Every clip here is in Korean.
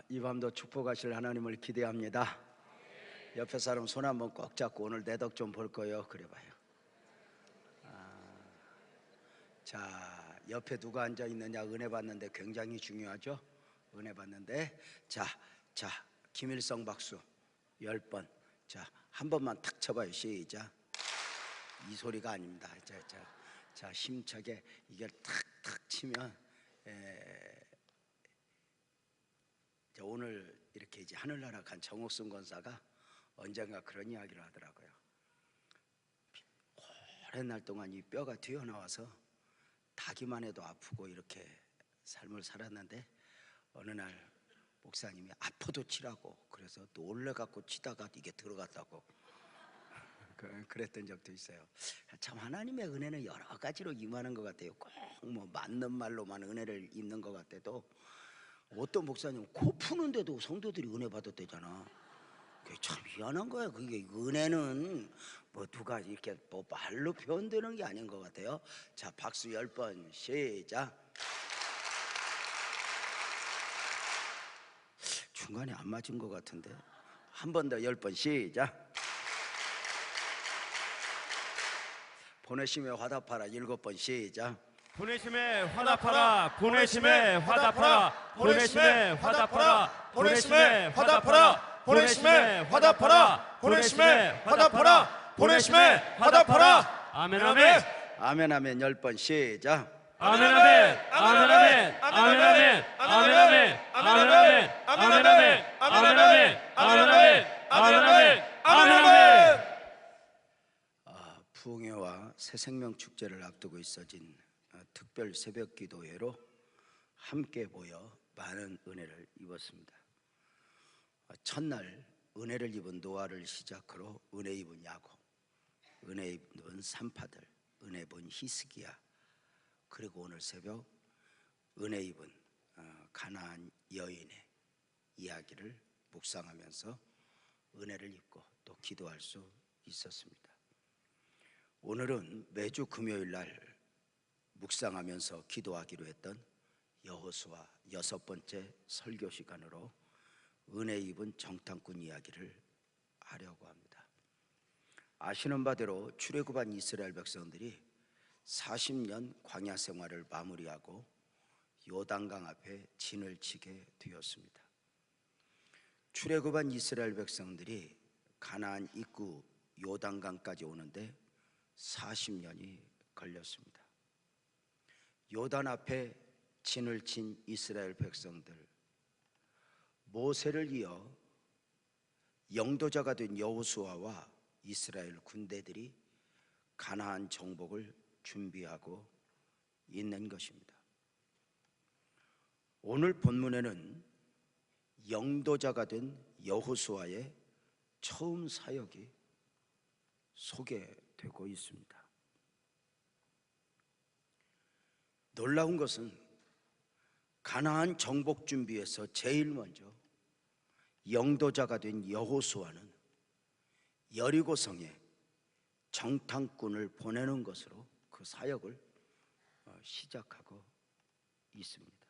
이 밤도 축복하실 하나님을 기대합니다. 옆에 사람 손 한번 꼭 잡고 오늘 내 덕 좀 볼 거예요. 그래봐요. 자, 옆에 누가 앉아 있느냐 은혜 받는데 굉장히 중요하죠. 은혜 받는데 자, 김일성 박수 10번. 자, 한 번만 탁 쳐봐요. 시작. 이 소리가 아닙니다. 자, 힘차게 이걸 탁탁 치면 오늘 이렇게 이제 하늘나라 간 정옥순 권사가 언젠가 그런 이야기를 하더라고요. 오랜 날 동안 이 뼈가 튀어나와서 닿기만 해도 아프고 이렇게 삶을 살았는데 어느 날 목사님이 아파도 치라고 그래서 놀래갖고 치다가 이게 들어갔다고 그랬던 적도 있어요. 참 하나님의 은혜는 여러 가지로 임하는 것 같아요. 꼭 뭐 맞는 말로만 은혜를 입는 것 같아도 어떤 목사님 코 푸는데도 성도들이 은혜 받았대잖아. 그게 참 희한한 거야. 그게 은혜는 뭐 누가 이렇게 뭐 말로 표현되는 게 아닌 것 같아요. 자, 박수 10번 시작. 중간에 안 맞은 것 같은데 한 번 더 10번 시작. 보내심에 화답하라 7번 시작. 보내심에 화답하라. 보내심에 화답하라. 보내심에 화답하라. 보내심에 화답하라. 보내심에 화답하라. 보내심에 화답하라. 보내심에 화답하라. 아멘 아멘. 아멘 아멘 10번 시작. 아멘 아멘. 아멘 아멘. 아멘 아멘. 아멘 아멘. 아멘 아멘. 아멘 아멘. 아멘 아멘. 아멘 아멘. 아멘 아멘. 아멘 아멘. 부흥회와 새생명 축제를 앞두고 있어진 특별 새벽 기도회로 함께 모여 많은 은혜를 입었습니다. 첫날 은혜를 입은 노아를 시작으로 은혜 입은 야곱, 은혜 입은 산파들, 은혜 입은 히스기야, 그리고 오늘 새벽 은혜 입은 가나안 여인의 이야기를 묵상하면서 은혜를 입고 또 기도할 수 있었습니다. 오늘은 매주 금요일 날 묵상하면서 기도하기로 했던 여호수아 6번째 설교 시간으로 은혜 입은 정탐꾼 이야기를 하려고 합니다. 아시는 바대로 출애굽한 이스라엘 백성들이 40년 광야 생활을 마무리하고 요단강 앞에 진을 치게 되었습니다. 출애굽한 이스라엘 백성들이 가나안 입구 요단강까지 오는데 40년이 걸렸습니다. 요단 앞에 진을 친 이스라엘 백성들, 모세를 이어 영도자가 된 여호수아와 이스라엘 군대들이 가나안 정복을 준비하고 있는 것입니다. 오늘 본문에는 영도자가 된 여호수아의 처음 사역이 소개되고 있습니다. 놀라운 것은 가나안 정복 준비에서 제일 먼저 영도자가 된 여호수아는 여리고성에 정탐꾼을 보내는 것으로 그 사역을 시작하고 있습니다.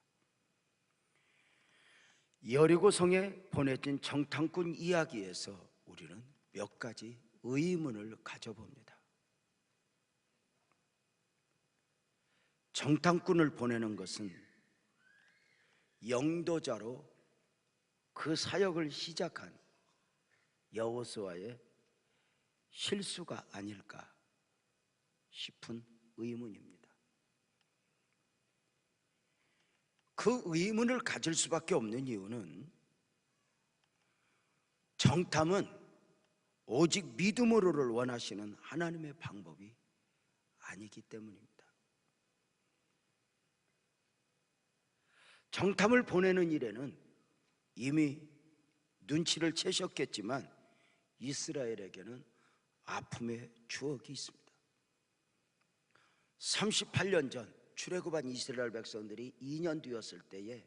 여리고성에 보내진 정탐꾼 이야기에서 우리는 몇 가지 의문을 가져봅니다. 정탐꾼을 보내는 것은 영도자로 그 사역을 시작한 여호수아의 실수가 아닐까 싶은 의문입니다. 그 의문을 가질 수밖에 없는 이유는 정탐은 오직 믿음으로를 원하시는 하나님의 방법이 아니기 때문입니다. 정탐을 보내는 일에는 이미 눈치를 채셨겠지만 이스라엘에게는 아픔의 추억이 있습니다. 38년 전 출애굽한 이스라엘 백성들이 2년 뒤였을 때에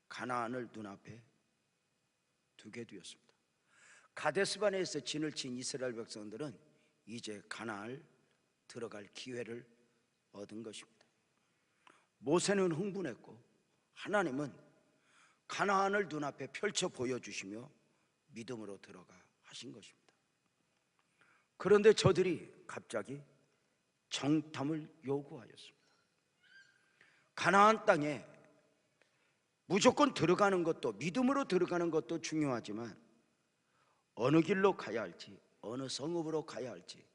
가나안을 눈앞에 두게 되었습니다. 가데스바네에서 진을 친 이스라엘 백성들은 이제 가나안을 들어갈 기회를 얻은 것입니다. 모세는 흥분했고 하나님은 가나안을 눈앞에 펼쳐 보여주시며 믿음으로 들어가 하신 것입니다. 그런데 저들이 갑자기 정탐을 요구하였습니다. 가나안 땅에 무조건 들어가는 것도, 믿음으로 들어가는 것도 중요하지만 어느 길로 가야 할지, 어느 성읍으로 가야 할지,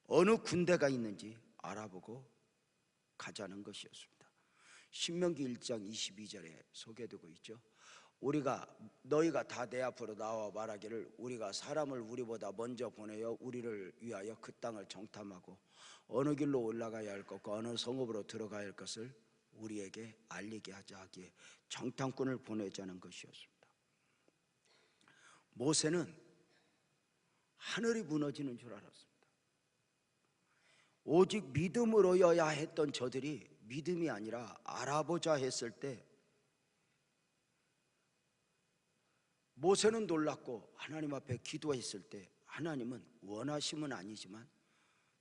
어느 군대가 있는지 알아보고 가자는 것이었습니다. 신명기 1장 22절에 소개되고 있죠. 너희가 다 내 앞으로 나와 말하기를 우리가 사람을 우리보다 먼저 보내어 우리를 위하여 그 땅을 정탐하고 어느 길로 올라가야 할 것과 어느 성읍으로 들어가야 할 것을 우리에게 알리게 하자 하기에 정탐꾼을 보내자는 것이었습니다. 모세는 하늘이 무너지는 줄 알았습니다. 오직 믿음으로여야 했던 저들이 믿음이 아니라 알아보자 했을 때 모세는 놀랐고 하나님 앞에 기도했을 때 하나님은 원하심은 아니지만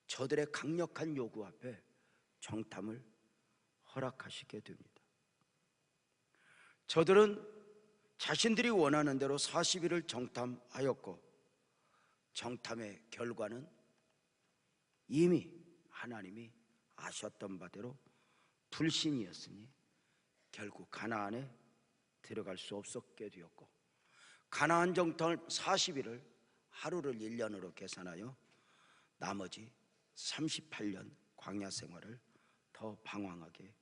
저들의 강력한 요구 앞에 정탐을 허락하시게 됩니다. 저들은 자신들이 원하는 대로 40일을 정탐하였고 정탐의 결과는 이미 하나님이 아셨던 바대로 불신이었으니 결국 가나안에 들어갈 수 없었게 되었고, 가나안 정탐 40일을 하루를 1년으로 계산하여 나머지 38년 광야 생활을 더 방황하게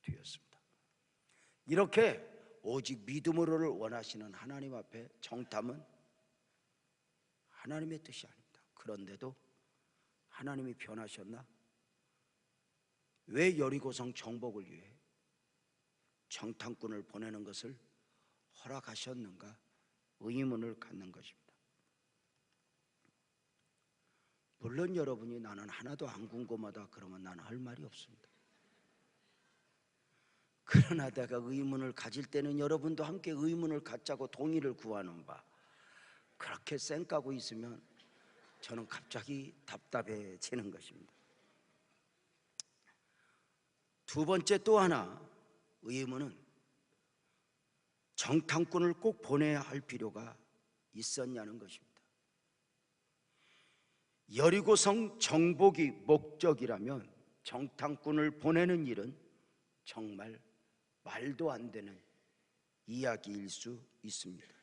되었습니다. 이렇게 오직 믿음으로를 원하시는 하나님 앞에 정탐은 하나님의 뜻이 아닙니다. 그런데도 하나님이 변하셨나? 왜 여리고성 정복을 위해 정탐꾼을 보내는 것을 허락하셨는가? 의문을 갖는 것입니다. 물론 여러분이 나는 하나도 안 궁금하다 그러면 나는 할 말이 없습니다. 그러나 내가 의문을 가질 때는 여러분도 함께 의문을 갖자고 동의를 구하는 바, 그렇게 쌩까고 있으면 저는 갑자기 답답해지는 것입니다. 두 번째 또 하나 의문은 정탐꾼을 꼭 보내야 할 필요가 있었냐는 것입니다. 여리고성 정복이 목적이라면 정탐꾼을 보내는 일은 정말 말도 안 되는 이야기일 수 있습니다.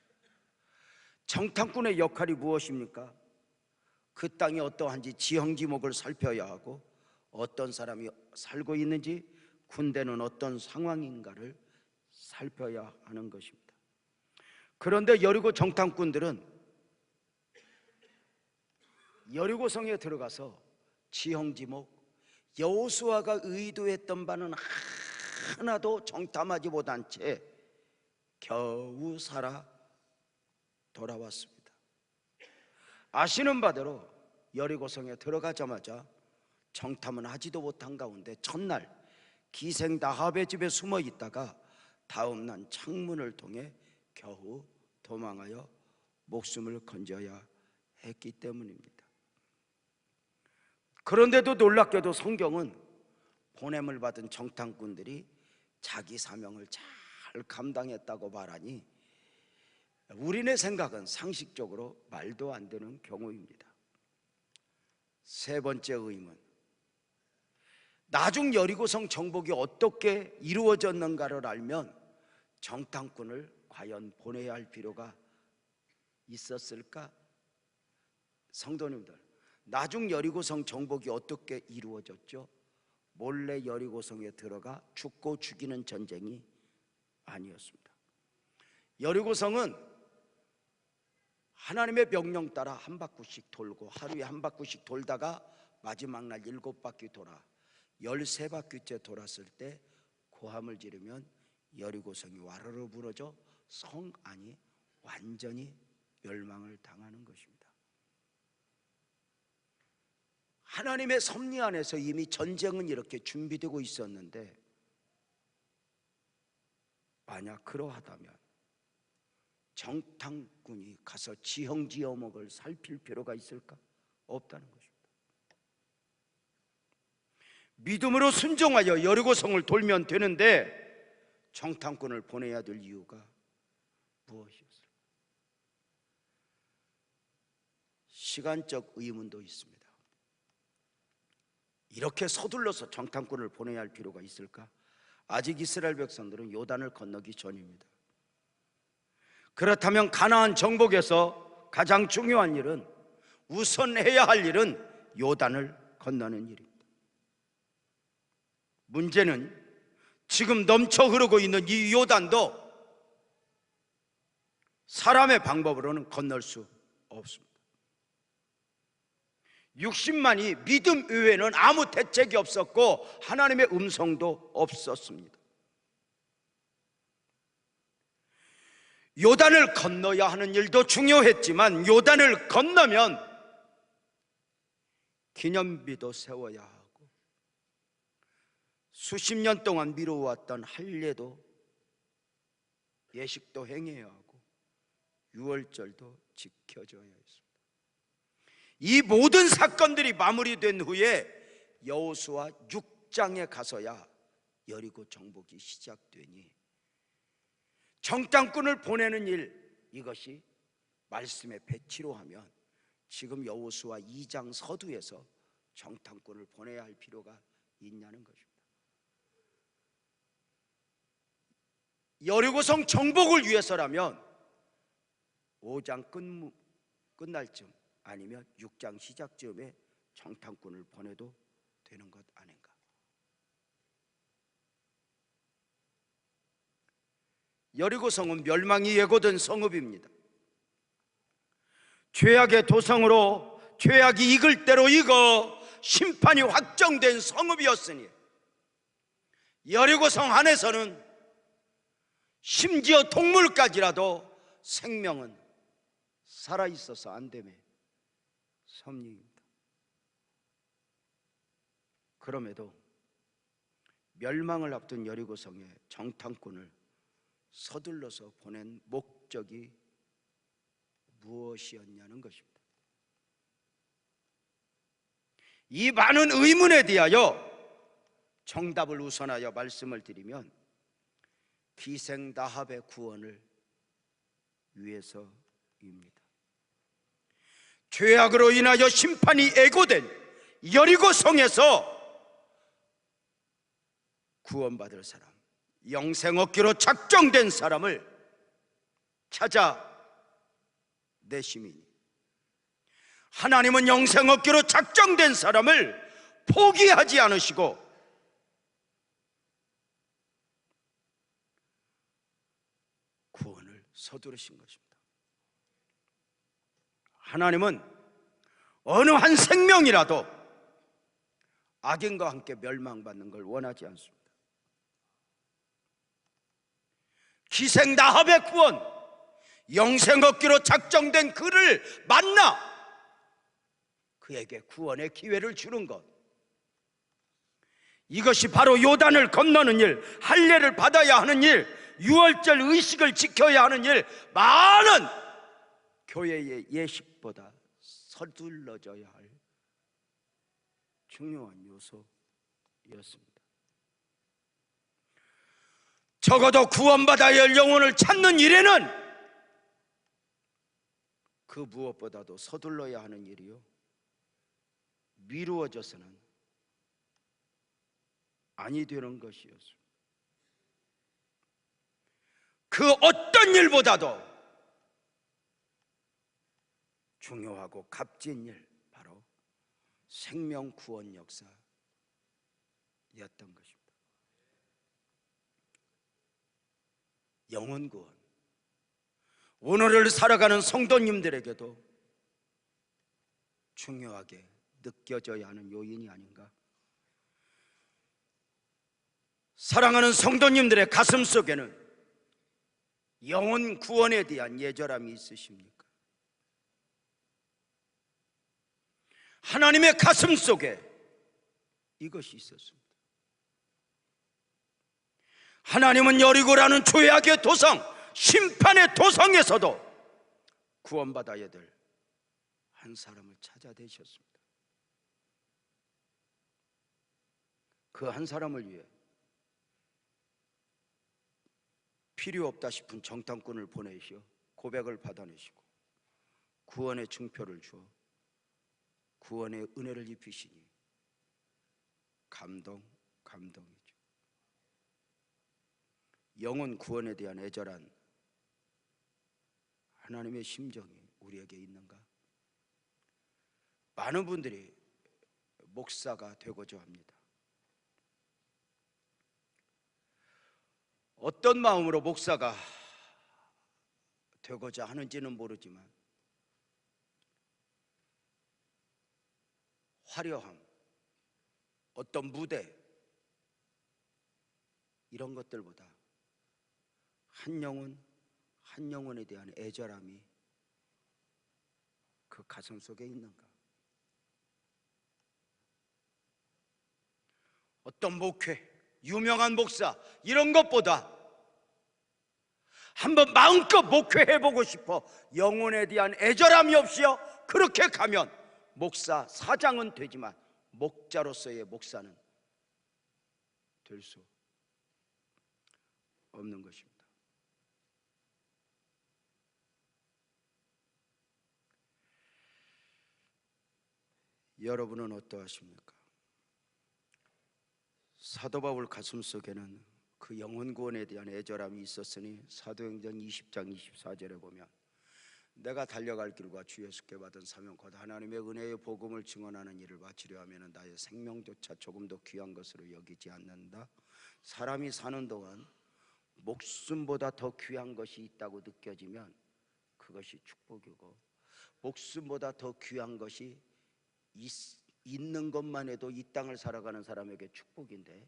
정탐꾼의 역할이 무엇입니까? 그 땅이 어떠한지 지형지목을 살펴야 하고 어떤 사람이 살고 있는지 군대는 어떤 상황인가를 살펴야 하는 것입니다. 그런데 여리고 정탐꾼들은 여리고성에 들어가서 지형지목, 여호수아가 의도했던 바는 하나도 정탐하지 못한 채 겨우 살아 돌아왔습니다. 아시는 바대로 여리고성에 들어가자마자 정탐은 하지도 못한 가운데 첫날 기생 라합의 집에 숨어 있다가 다음 날 창문을 통해 겨우 도망하여 목숨을 건져야 했기 때문입니다. 그런데도 놀랍게도 성경은 보냄을 받은 정탐꾼들이 자기 사명을 잘 감당했다고 말하니 우리네 생각은 상식적으로 말도 안 되는 경우입니다. 세 번째 의문, 나중 여리고성 정복이 어떻게 이루어졌는가를 알면 정탐꾼을 과연 보내야 할 필요가 있었을까? 성도님들, 나중 여리고성 정복이 어떻게 이루어졌죠? 몰래 여리고성에 들어가 죽고 죽이는 전쟁이 아니었습니다. 여리고성은 하나님의 명령 따라 한 바퀴씩 돌고 하루에 한 바퀴씩 돌다가 마지막 날 7바퀴 돌아 13바퀴째 돌았을 때 고함을 지르면 여리고성이 와르르 무너져 성 안이 완전히 멸망을 당하는 것입니다. 하나님의 섭리 안에서 이미 전쟁은 이렇게 준비되고 있었는데 만약 그러하다면 정탐꾼이 가서 지형지어목을 살필 필요가 있을까? 없다는 것입니다. 믿음으로 순종하여 여리고성을 돌면 되는데 정탐꾼을 보내야 될 이유가 무엇이었을까? 시간적 의문도 있습니다. 이렇게 서둘러서 정탐꾼을 보내야 할 필요가 있을까? 아직 이스라엘 백성들은 요단을 건너기 전입니다. 그렇다면 가나안 정복에서 가장 중요한 일은, 우선 해야 할 일은 요단을 건너는 일입니다. 문제는 지금 넘쳐 흐르고 있는 이 요단도 사람의 방법으로는 건널 수 없습니다. 60만이 믿음 외에는 아무 대책이 없었고 하나님의 음성도 없었습니다. 요단을 건너야 하는 일도 중요했지만 요단을 건너면 기념비도 세워야 하고 수십 년 동안 미뤄왔던 할례도 예식도 행해야 하고 유월절도 지켜져야 했습니다. 이 모든 사건들이 마무리된 후에 여호수아 6장에 가서야 여리고 정복이 시작되니 정탐꾼을 보내는 일, 이것이 말씀의 배치로 하면 지금 여호수아 2장 서두에서 정탐꾼을 보내야 할 필요가 있냐는 것입니다. 여리고성 정복을 위해서라면 5장 끝날 쯤 아니면 6장 시작쯤에 정탐꾼을 보내도 되는 것 아닌가? 여리고성은 멸망이 예고된 성읍입니다. 죄악의 도성으로 죄악이 익을 대로 익어 심판이 확정된 성읍이었으니 여리고성 안에서는 심지어 동물까지라도 생명은 살아있어서 안 되며 섭리입니다. 그럼에도 멸망을 앞둔 여리고성에 정탐꾼을 서둘러서 보낸 목적이 무엇이었냐는 것입니다. 이 많은 의문에 대하여 정답을 우선하여 말씀을 드리면 기생라합의 구원을 위해서입니다. 죄악으로 인하여 심판이 예고된 여리고성에서 구원받을 사람, 영생 얻기로 작정된 사람을 찾아내심이니 하나님은 영생 얻기로 작정된 사람을 포기하지 않으시고 구원을 서두르신 것입니다. 하나님은 어느 한 생명이라도 악인과 함께 멸망받는 걸 원하지 않습니다. 기생라합의 구원, 영생 얻기로 작정된 그를 만나 그에게 구원의 기회를 주는 것, 이것이 바로 요단을 건너는 일, 할례를 받아야 하는 일, 유월절 의식을 지켜야 하는 일, 많은 교회의 예식보다 서둘러져야 할 중요한 요소였습니다. 적어도 구원받아야 할 영혼을 찾는 일에는 그 무엇보다도 서둘러야 하는 일이요, 미루어져서는 아니 되는 것이었습니다. 그 어떤 일보다도 중요하고 값진 일, 바로 생명 구원 역사였던 것입니다. 영혼 구원, 오늘을 살아가는 성도님들에게도 중요하게 느껴져야 하는 요인이 아닌가. 사랑하는 성도님들의 가슴 속에는 영혼 구원에 대한 예절함이 있으십니까? 하나님의 가슴 속에 이것이 있었습니다. 하나님은 여리고라는 죄악의 도성, 심판의 도성에서도 구원받아야 될 한 사람을 찾아내셨습니다. 그 한 사람을 위해 필요 없다 싶은 정탐꾼을 보내시어 고백을 받아내시고 구원의 증표를 주어 구원의 은혜를 입히시니 감동이죠. 영혼 구원에 대한 애절한 하나님의 심정이 우리에게 있는가? 많은 분들이 목사가 되고자 합니다. 어떤 마음으로 목사가 되고자 하는지는 모르지만 화려함, 어떤 무대 이런 것들보다 한 영혼에 대한 애절함이 그 가슴 속에 있는가? 어떤 목회, 유명한 목사 이런 것보다 한번 마음껏 목회해보고 싶어 영혼에 대한 애절함이 없이요 그렇게 가면 목사, 사장은 되지만 목자로서의 목사는 될 수 없는 것입니다. 여러분은 어떠하십니까? 사도 바울 가슴속에는 그 영혼 구원에 대한 애절함이 있었으니 사도행전 20장 24절에 보면 내가 달려갈 길과 주 예수께 받은 사명 곧 하나님의 은혜의 복음을 증언하는 일을 마치려 하면 나의 생명조차 조금 더 귀한 것으로 여기지 않는다. 사람이 사는 동안 목숨보다 더 귀한 것이 있다고 느껴지면 그것이 축복이고, 목숨보다 더 귀한 것이 있는 것만 해도 이 땅을 살아가는 사람에게 축복인데,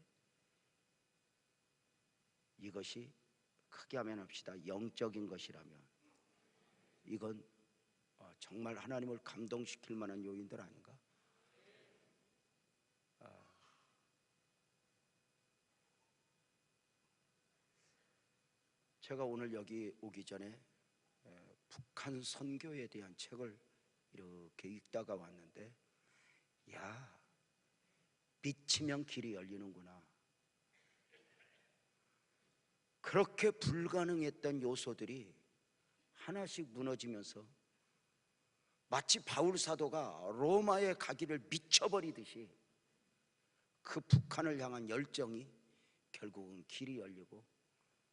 이것이 크게 하면 합시다 영적인 것이라면 이건 정말 하나님을 감동시킬 만한 요인들 아닌가? 제가 오늘 여기 오기 전에 북한 선교에 대한 책을 이렇게 읽다가 왔는데, 야, 미치면 길이 열리는구나. 그렇게 불가능했던 요소들이 하나씩 무너지면서 마치 바울 사도가 로마에 가기를 미쳐버리듯이 그 북한을 향한 열정이 결국은 길이 열리고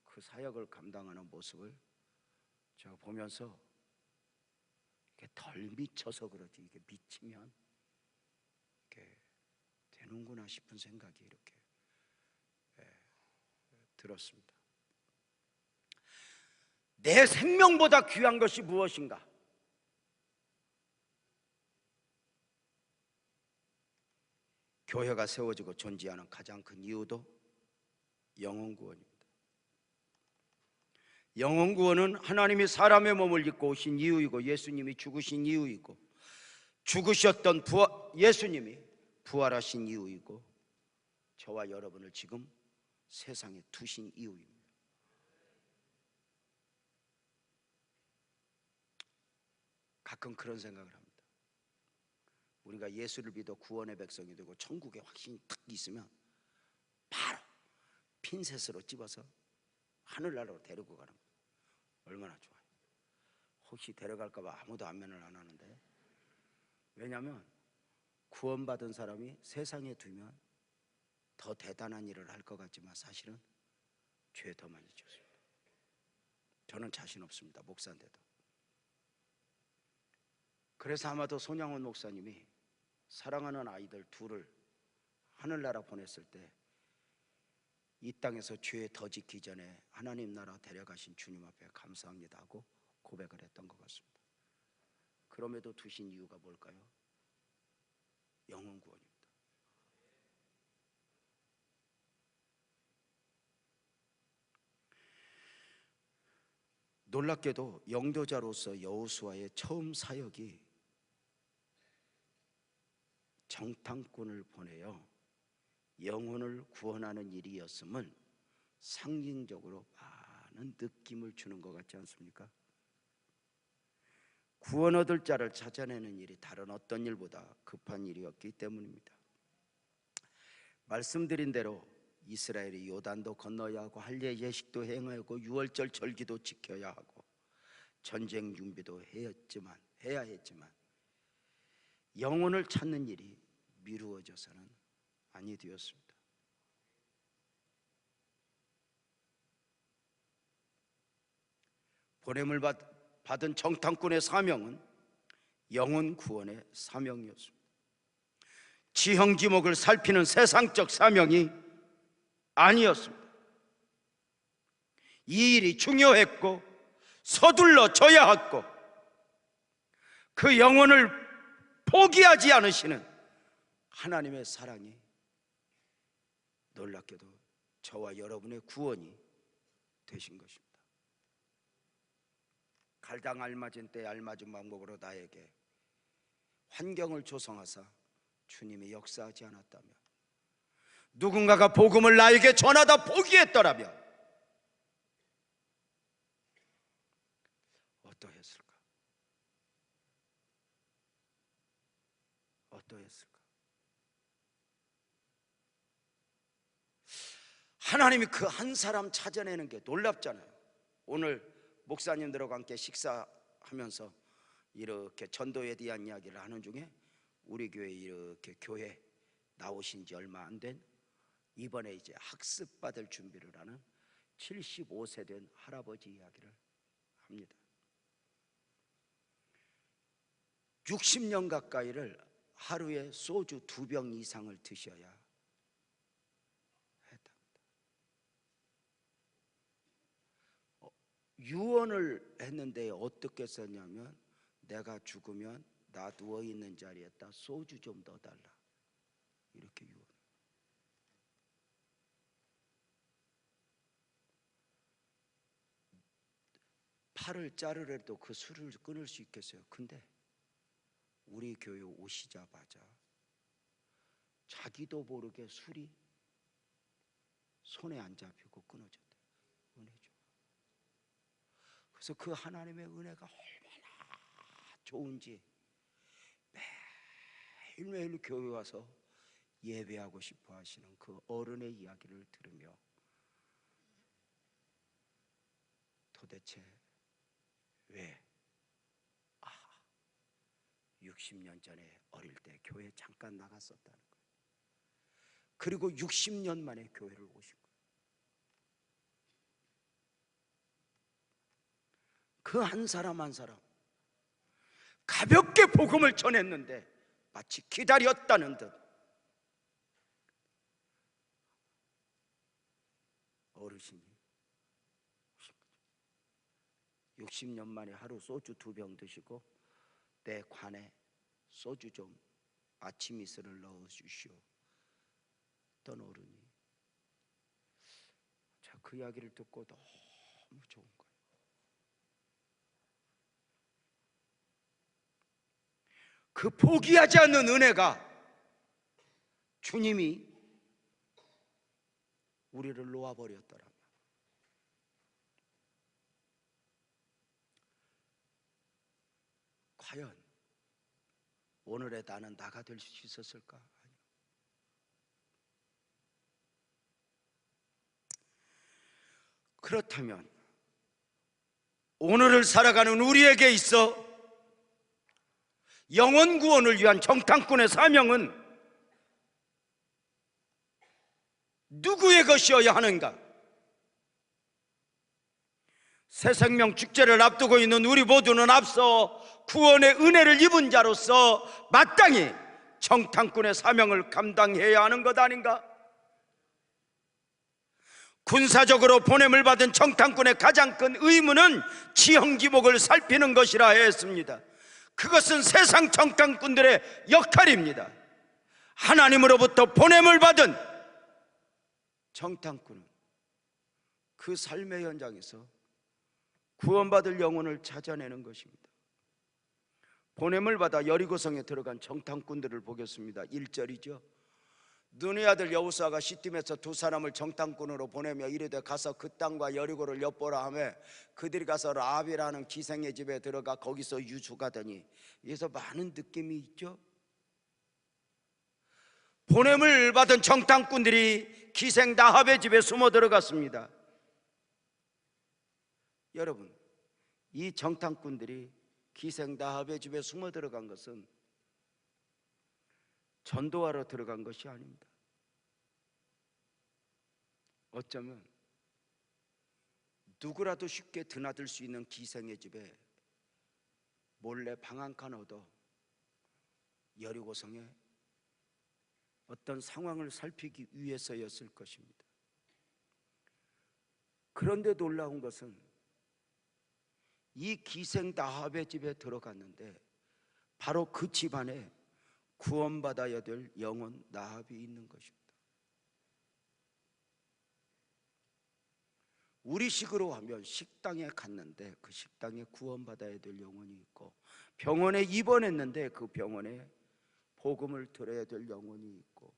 그 사역을 감당하는 모습을 제가 보면서 이게 덜 미쳐서 그러지 이게 미치면 이게 되는구나 싶은 생각이 이렇게 들었습니다. 내 생명보다 귀한 것이 무엇인가? 교회가 세워지고 존재하는 가장 큰 이유도 영혼 구원입니다. 영혼 구원은 하나님이 사람의 몸을 입고 오신 이유이고, 예수님이 죽으신 이유이고, 죽으셨던 예수님이 부활하신 이유이고, 저와 여러분을 지금 세상에 두신 이유입니다. 가끔 그런 생각을 합니다. 우리가 예수를 믿어 구원의 백성이 되고 천국에 확신이 딱 있으면 바로 핀셋으로 집어서 하늘나라로 데리고 가는 거예요. 얼마나 좋아요. 혹시 데려갈까 봐 아무도 안면을 안 하는데, 왜냐하면 구원받은 사람이 세상에 두면 더 대단한 일을 할 것 같지만 사실은 죄 더 많이 짓습니다. 저는 자신 없습니다, 목사인데도. 그래서 아마도 손양원 목사님이 사랑하는 아이들 둘을 하늘나라 보냈을 때 이 땅에서 죄 더 짓기 전에 하나님 나라 데려가신 주님 앞에 감사합니다 하고 고백을 했던 것 같습니다. 그럼에도 두신 이유가 뭘까요? 영혼 구원입니다. 놀랍게도 영도자로서 여호수아의 처음 사역이 정탐꾼을 보내어 영혼을 구원하는 일이었음은 상징적으로 많은 느낌을 주는 것 같지 않습니까? 구원 얻을 자를 찾아내는 일이 다른 어떤 일보다 급한 일이었기 때문입니다. 말씀드린 대로 이스라엘이 요단도 건너야 하고 할례 예식도 행해야 하고 유월절 절기도 지켜야 하고 전쟁 준비도 해야 했지만 영혼을 찾는 일이 미루어져서는 아니 되었습니다. 보냄을 받은 정탐꾼의 사명은 영혼 구원의 사명이었습니다. 지형지목을 살피는 세상적 사명이 아니었습니다. 이 일이 중요했고 서둘러 져야 했고 그 영혼을 포기하지 않으시는 하나님의 사랑이 놀랍게도 저와 여러분의 구원이 되신 것입니다. 갈당 알맞은 때 알맞은 방법으로 나에게 환경을 조성하사 주님이 역사하지 않았다면, 누군가가 복음을 나에게 전하다 포기했더라면 어떠했을까? 어떠했을까? 하나님이 그 한 사람 찾아내는 게 놀랍잖아요. 오늘 목사님들과 함께 식사하면서 이렇게 전도에 대한 이야기를 하는 중에 우리 교회 이렇게 교회 나오신 지 얼마 안 된, 이번에 이제 학습받을 준비를 하는 75세 된 할아버지 이야기를 합니다. 60년 가까이를 하루에 소주 2병 이상을 드셔야 했답니다. 유언을 했는데 어떻게 썼냐면, 내가 죽으면 나 누워있는 자리에다 소주 좀 넣어달라, 이렇게 유언. 팔을 자르려도 그 술을 끊을 수 있겠어요? 근데 우리 교회 오시자마자 자기도 모르게 술이 손에 안 잡히고 끊어졌대요. 은혜 줘. 그래서 그 하나님의 은혜가 얼마나 좋은지 매일매일 교회 와서 예배하고 싶어 하시는 그 어른의 이야기를 들으며, 도대체 왜 60년 전에 어릴 때 교회 잠깐 나갔었다는 거예요. 그리고 60년 만에 교회를 오신 거예요. 그 한 사람 한 사람 가볍게 복음을 전했는데 마치 기다렸다는 듯 어르신이 60년 만에 하루 소주 2병 드시고, 내 관에 소주 좀 아침 이슬을 넣어 주시오 했던 어른이, 자, 그 이야기를 듣고 너무 좋은 거예요. 그 포기하지 않는 은혜가 주님이 우리를 놓아버렸더라고요. 과연 오늘의 나는 나가 될 수 있었을까? 아니요. 그렇다면 오늘을 살아가는 우리에게 있어 영혼 구원을 위한 정탐꾼의 사명은 누구의 것이어야 하는가? 새 생명 축제를 앞두고 있는 우리 모두는 앞서 구원의 은혜를 입은 자로서 마땅히 정탐꾼의 사명을 감당해야 하는 것 아닌가? 군사적으로 보냄을 받은 정탐꾼의 가장 큰 의무는 지형지목을 살피는 것이라 했습니다. 그것은 세상 정탐꾼들의 역할입니다. 하나님으로부터 보냄을 받은 정탐꾼은 그 삶의 현장에서 구원받을 영혼을 찾아내는 것입니다. 보냄을 받아 여리고성에 들어간 정탐꾼들을 보겠습니다. 1절이죠. 눈의 아들 여호수아가 시팀에서 2사람을 정탐꾼으로 보내며 이르되 가서 그 땅과 여리고를 엿보라 하며, 그들이 가서 라합이라는 기생의 집에 들어가 거기서 유숙하더니, 여기서 많은 느낌이 있죠. 보냄을 받은 정탐꾼들이 기생 라합의 집에 숨어 들어갔습니다. 여러분, 이 정탐꾼들이 기생 라합의 집에 숨어 들어간 것은 전도하러 들어간 것이 아닙니다. 어쩌면 누구라도 쉽게 드나들 수 있는 기생의 집에 몰래 방 한 칸 얻어 여리고성에 어떤 상황을 살피기 위해서였을 것입니다. 그런데 놀라운 것은 이 기생 라합의 집에 들어갔는데 바로 그 집안에 구원받아야 될 영혼 라합이 있는 것입니다. 우리식으로 하면 식당에 갔는데 그 식당에 구원받아야 될 영혼이 있고, 병원에 입원했는데 그 병원에 복음을 들어야 될 영혼이 있고,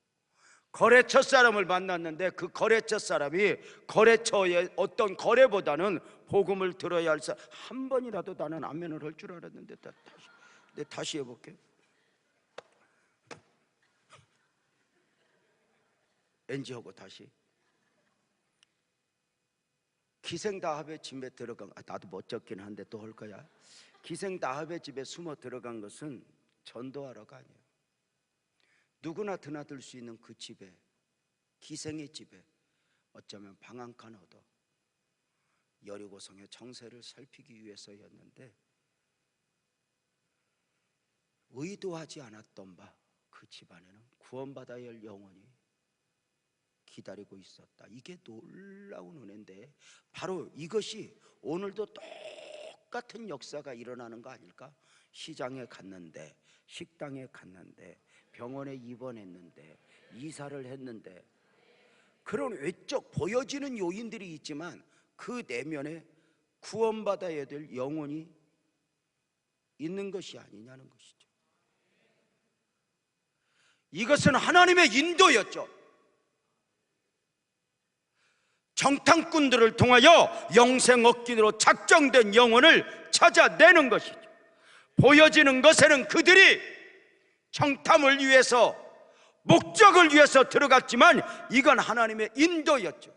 거래처 사람을 만났는데 그 거래처 사람이 거래처의 어떤 거래보다는 복음을 들어야 할 사람, 한 번이라도 나는 아멘을 할 줄 알았는데 다시 해볼게. NG하고 다시. 기생 라합의 집에 들어간, 나도 멋졌긴 한데 또 할 거야. 기생 라합의 집에 숨어 들어간 것은 전도하러가 아니에요. 누구나 드나들 수 있는 그 집에, 기생의 집에 어쩌면 방 한 칸 얻어 여리고성의 정세를 살피기 위해서였는데, 의도하지 않았던 바 그 집안에는 구원받아야 할 영혼이 기다리고 있었다. 이게 놀라운 은혜인데, 바로 이것이 오늘도 똑같은 역사가 일어나는 거 아닐까? 시장에 갔는데, 식당에 갔는데, 병원에 입원했는데, 이사를 했는데, 그런 외적 보여지는 요인들이 있지만 그 내면에 구원받아야 될 영혼이 있는 것이 아니냐는 것이죠. 이것은 하나님의 인도였죠. 정탐꾼들을 통하여 영생 얻기로 작정된 영혼을 찾아내는 것이죠. 보여지는 것에는 그들이 정탐을 위해서, 목적을 위해서 들어갔지만 이건 하나님의 인도였죠.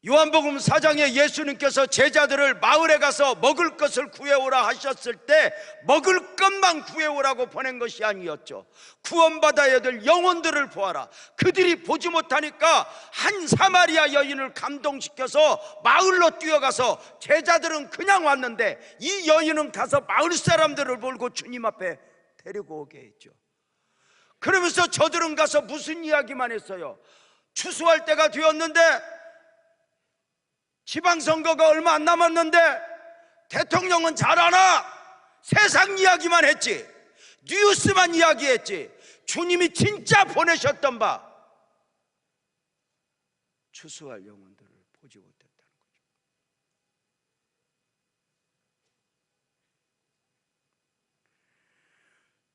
요한복음 4장에 예수님께서 제자들을 마을에 가서 먹을 것을 구해오라 하셨을 때 먹을 것만 구해오라고 보낸 것이 아니었죠. 구원받아야 될 영혼들을 보아라. 그들이 보지 못하니까 한 사마리아 여인을 감동시켜서 마을로 뛰어가서, 제자들은 그냥 왔는데 이 여인은 가서 마을 사람들을 몰고 주님 앞에 데리고 오게 했죠. 그러면서 저들은 가서 무슨 이야기만 했어요? 추수할 때가 되었는데, 지방선거가 얼마 안 남았는데 대통령은 잘하나? 세상 이야기만 했지, 뉴스만 이야기했지, 주님이 진짜 보내셨던 바 추수할 영혼들을 보지 못했다는 거죠.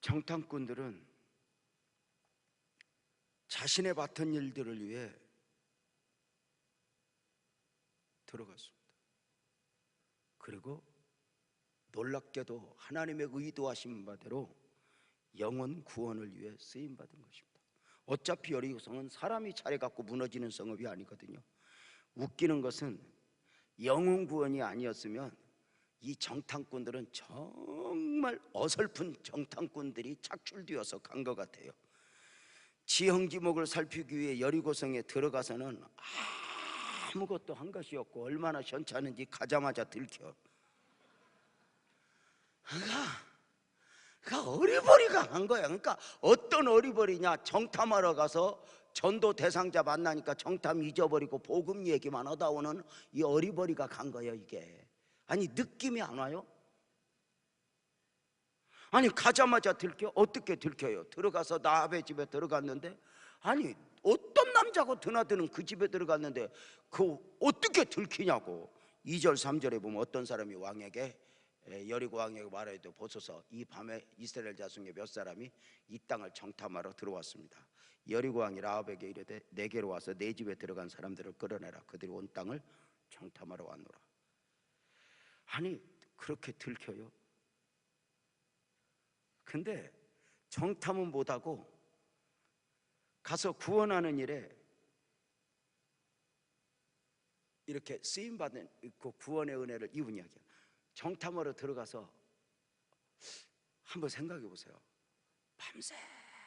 정탐꾼들은 자신의 맡은 일들을 위해 들어갔습니다. 그리고 놀랍게도 하나님의 의도하신 바대로 영혼 구원을 위해 쓰임받은 것입니다. 어차피 여리고성은 사람이 잘해갖고 무너지는 성읍이 아니거든요. 웃기는 것은 영혼 구원이 아니었으면 이 정탐꾼들은 정말 어설픈 정탐꾼들이 착출되어서 간 것 같아요. 지형지목을 살피기 위해 여리고성에 들어가서는 아무것도 한 것이 없고 얼마나 현찮은지 가자마자 들켜. 그러니까 어리버리가 한 거야. 그러니까 어떤 어리버리냐? 정탐하러 가서 전도 대상자 만나니까 정탐 잊어버리고 복음 얘기만 하다 오는 이 어리버리가 간 거예요. 이게 아니, 느낌이 안 와요? 아니, 가자마자 들켜? 어떻게 들켜요? 들어가서 라합의 집에 들어갔는데, 아니 어떤 남자고 드나드는 그 집에 들어갔는데 그 어떻게 들키냐고. 2절 3절에 보면 어떤 사람이 왕에게, 여리고 왕에게 말하여도 보소서, 이 밤에 이스라엘 자손의 몇 사람이 이 땅을 정탐하러 들어왔습니다. 여리고 왕이 라합에게 이르되 내게로 와서 내 집에 들어간 사람들을 끌어내라. 그들이 온 땅을 정탐하러 왔노라. 아니, 그렇게 들켜요? 근데 정탐은 못하고 가서 구원하는 일에 이렇게 쓰임받은 그 구원의 은혜를 입은 이야기야. 정탐하러 들어가서 한번 생각해 보세요. 밤새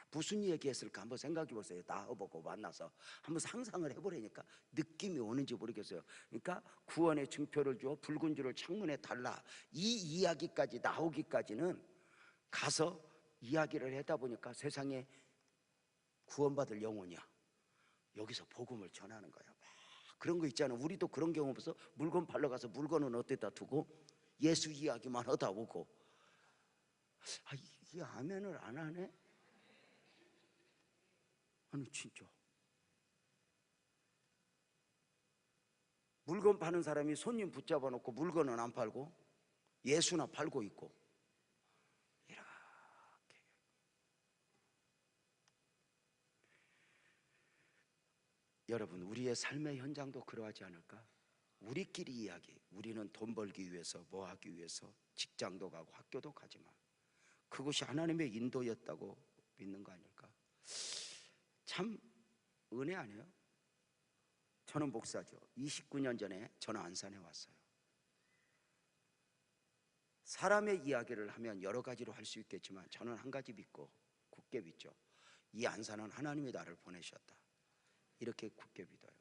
무슨 얘기했을까 한번 생각해 보세요. 나와보고 만나서 한번 상상을 해보려니까 느낌이 오는지 모르겠어요. 그러니까 구원의 증표를 주어 붉은 줄을 창문에 달라, 이 이야기까지 나오기까지는 가서 이야기를 하다 보니까 세상에 구원받을 영혼이야. 여기서 복음을 전하는 거야. 막 그런 거 있잖아. 우리도 그런 경우 없어? 물건 팔러 가서 물건은 어디다 두고 예수 이야기만 하다 오고. 아, 이 아멘을 안 하네? 아니 진짜 물건 파는 사람이 손님 붙잡아 놓고 물건은 안 팔고 예수나 팔고 있고, 이렇게. 여러분, 우리의 삶의 현장도 그러하지 않을까? 우리끼리 이야기, 우리는 돈 벌기 위해서, 뭐 하기 위해서 직장도 가고 학교도 가지만 그것이 하나님의 인도였다고 믿는 거 아닐까? 참 은혜 아니에요? 저는 목사죠. 29년 전에 저는 안산에 왔어요. 사람의 이야기를 하면 여러 가지로 할 수 있겠지만 저는 한 가지 믿고 굳게 믿죠. 이 안산은 하나님이 나를 보내셨다. 이렇게 굳게 믿어요.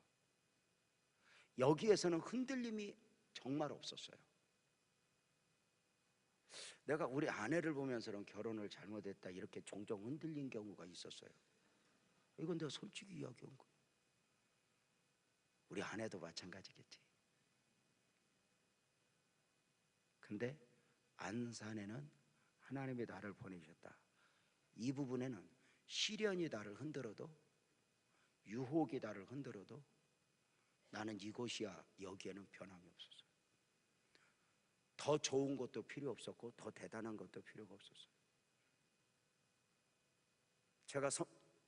여기에서는 흔들림이 정말 없었어요. 내가 우리 아내를 보면서는 결혼을 잘못했다 이렇게 종종 흔들린 경우가 있었어요. 이건 내가 솔직히 이야기한 거예요. 우리 아내도 마찬가지겠지. 근데 안산에는 하나님이 나를 보내셨다. 이 부분에는 시련이 나를 흔들어도, 유혹이 나를 흔들어도 나는 이곳이야, 여기에는 변함이 없었어요. 더 좋은 것도 필요 없었고 더 대단한 것도 필요가 없었어요. 제가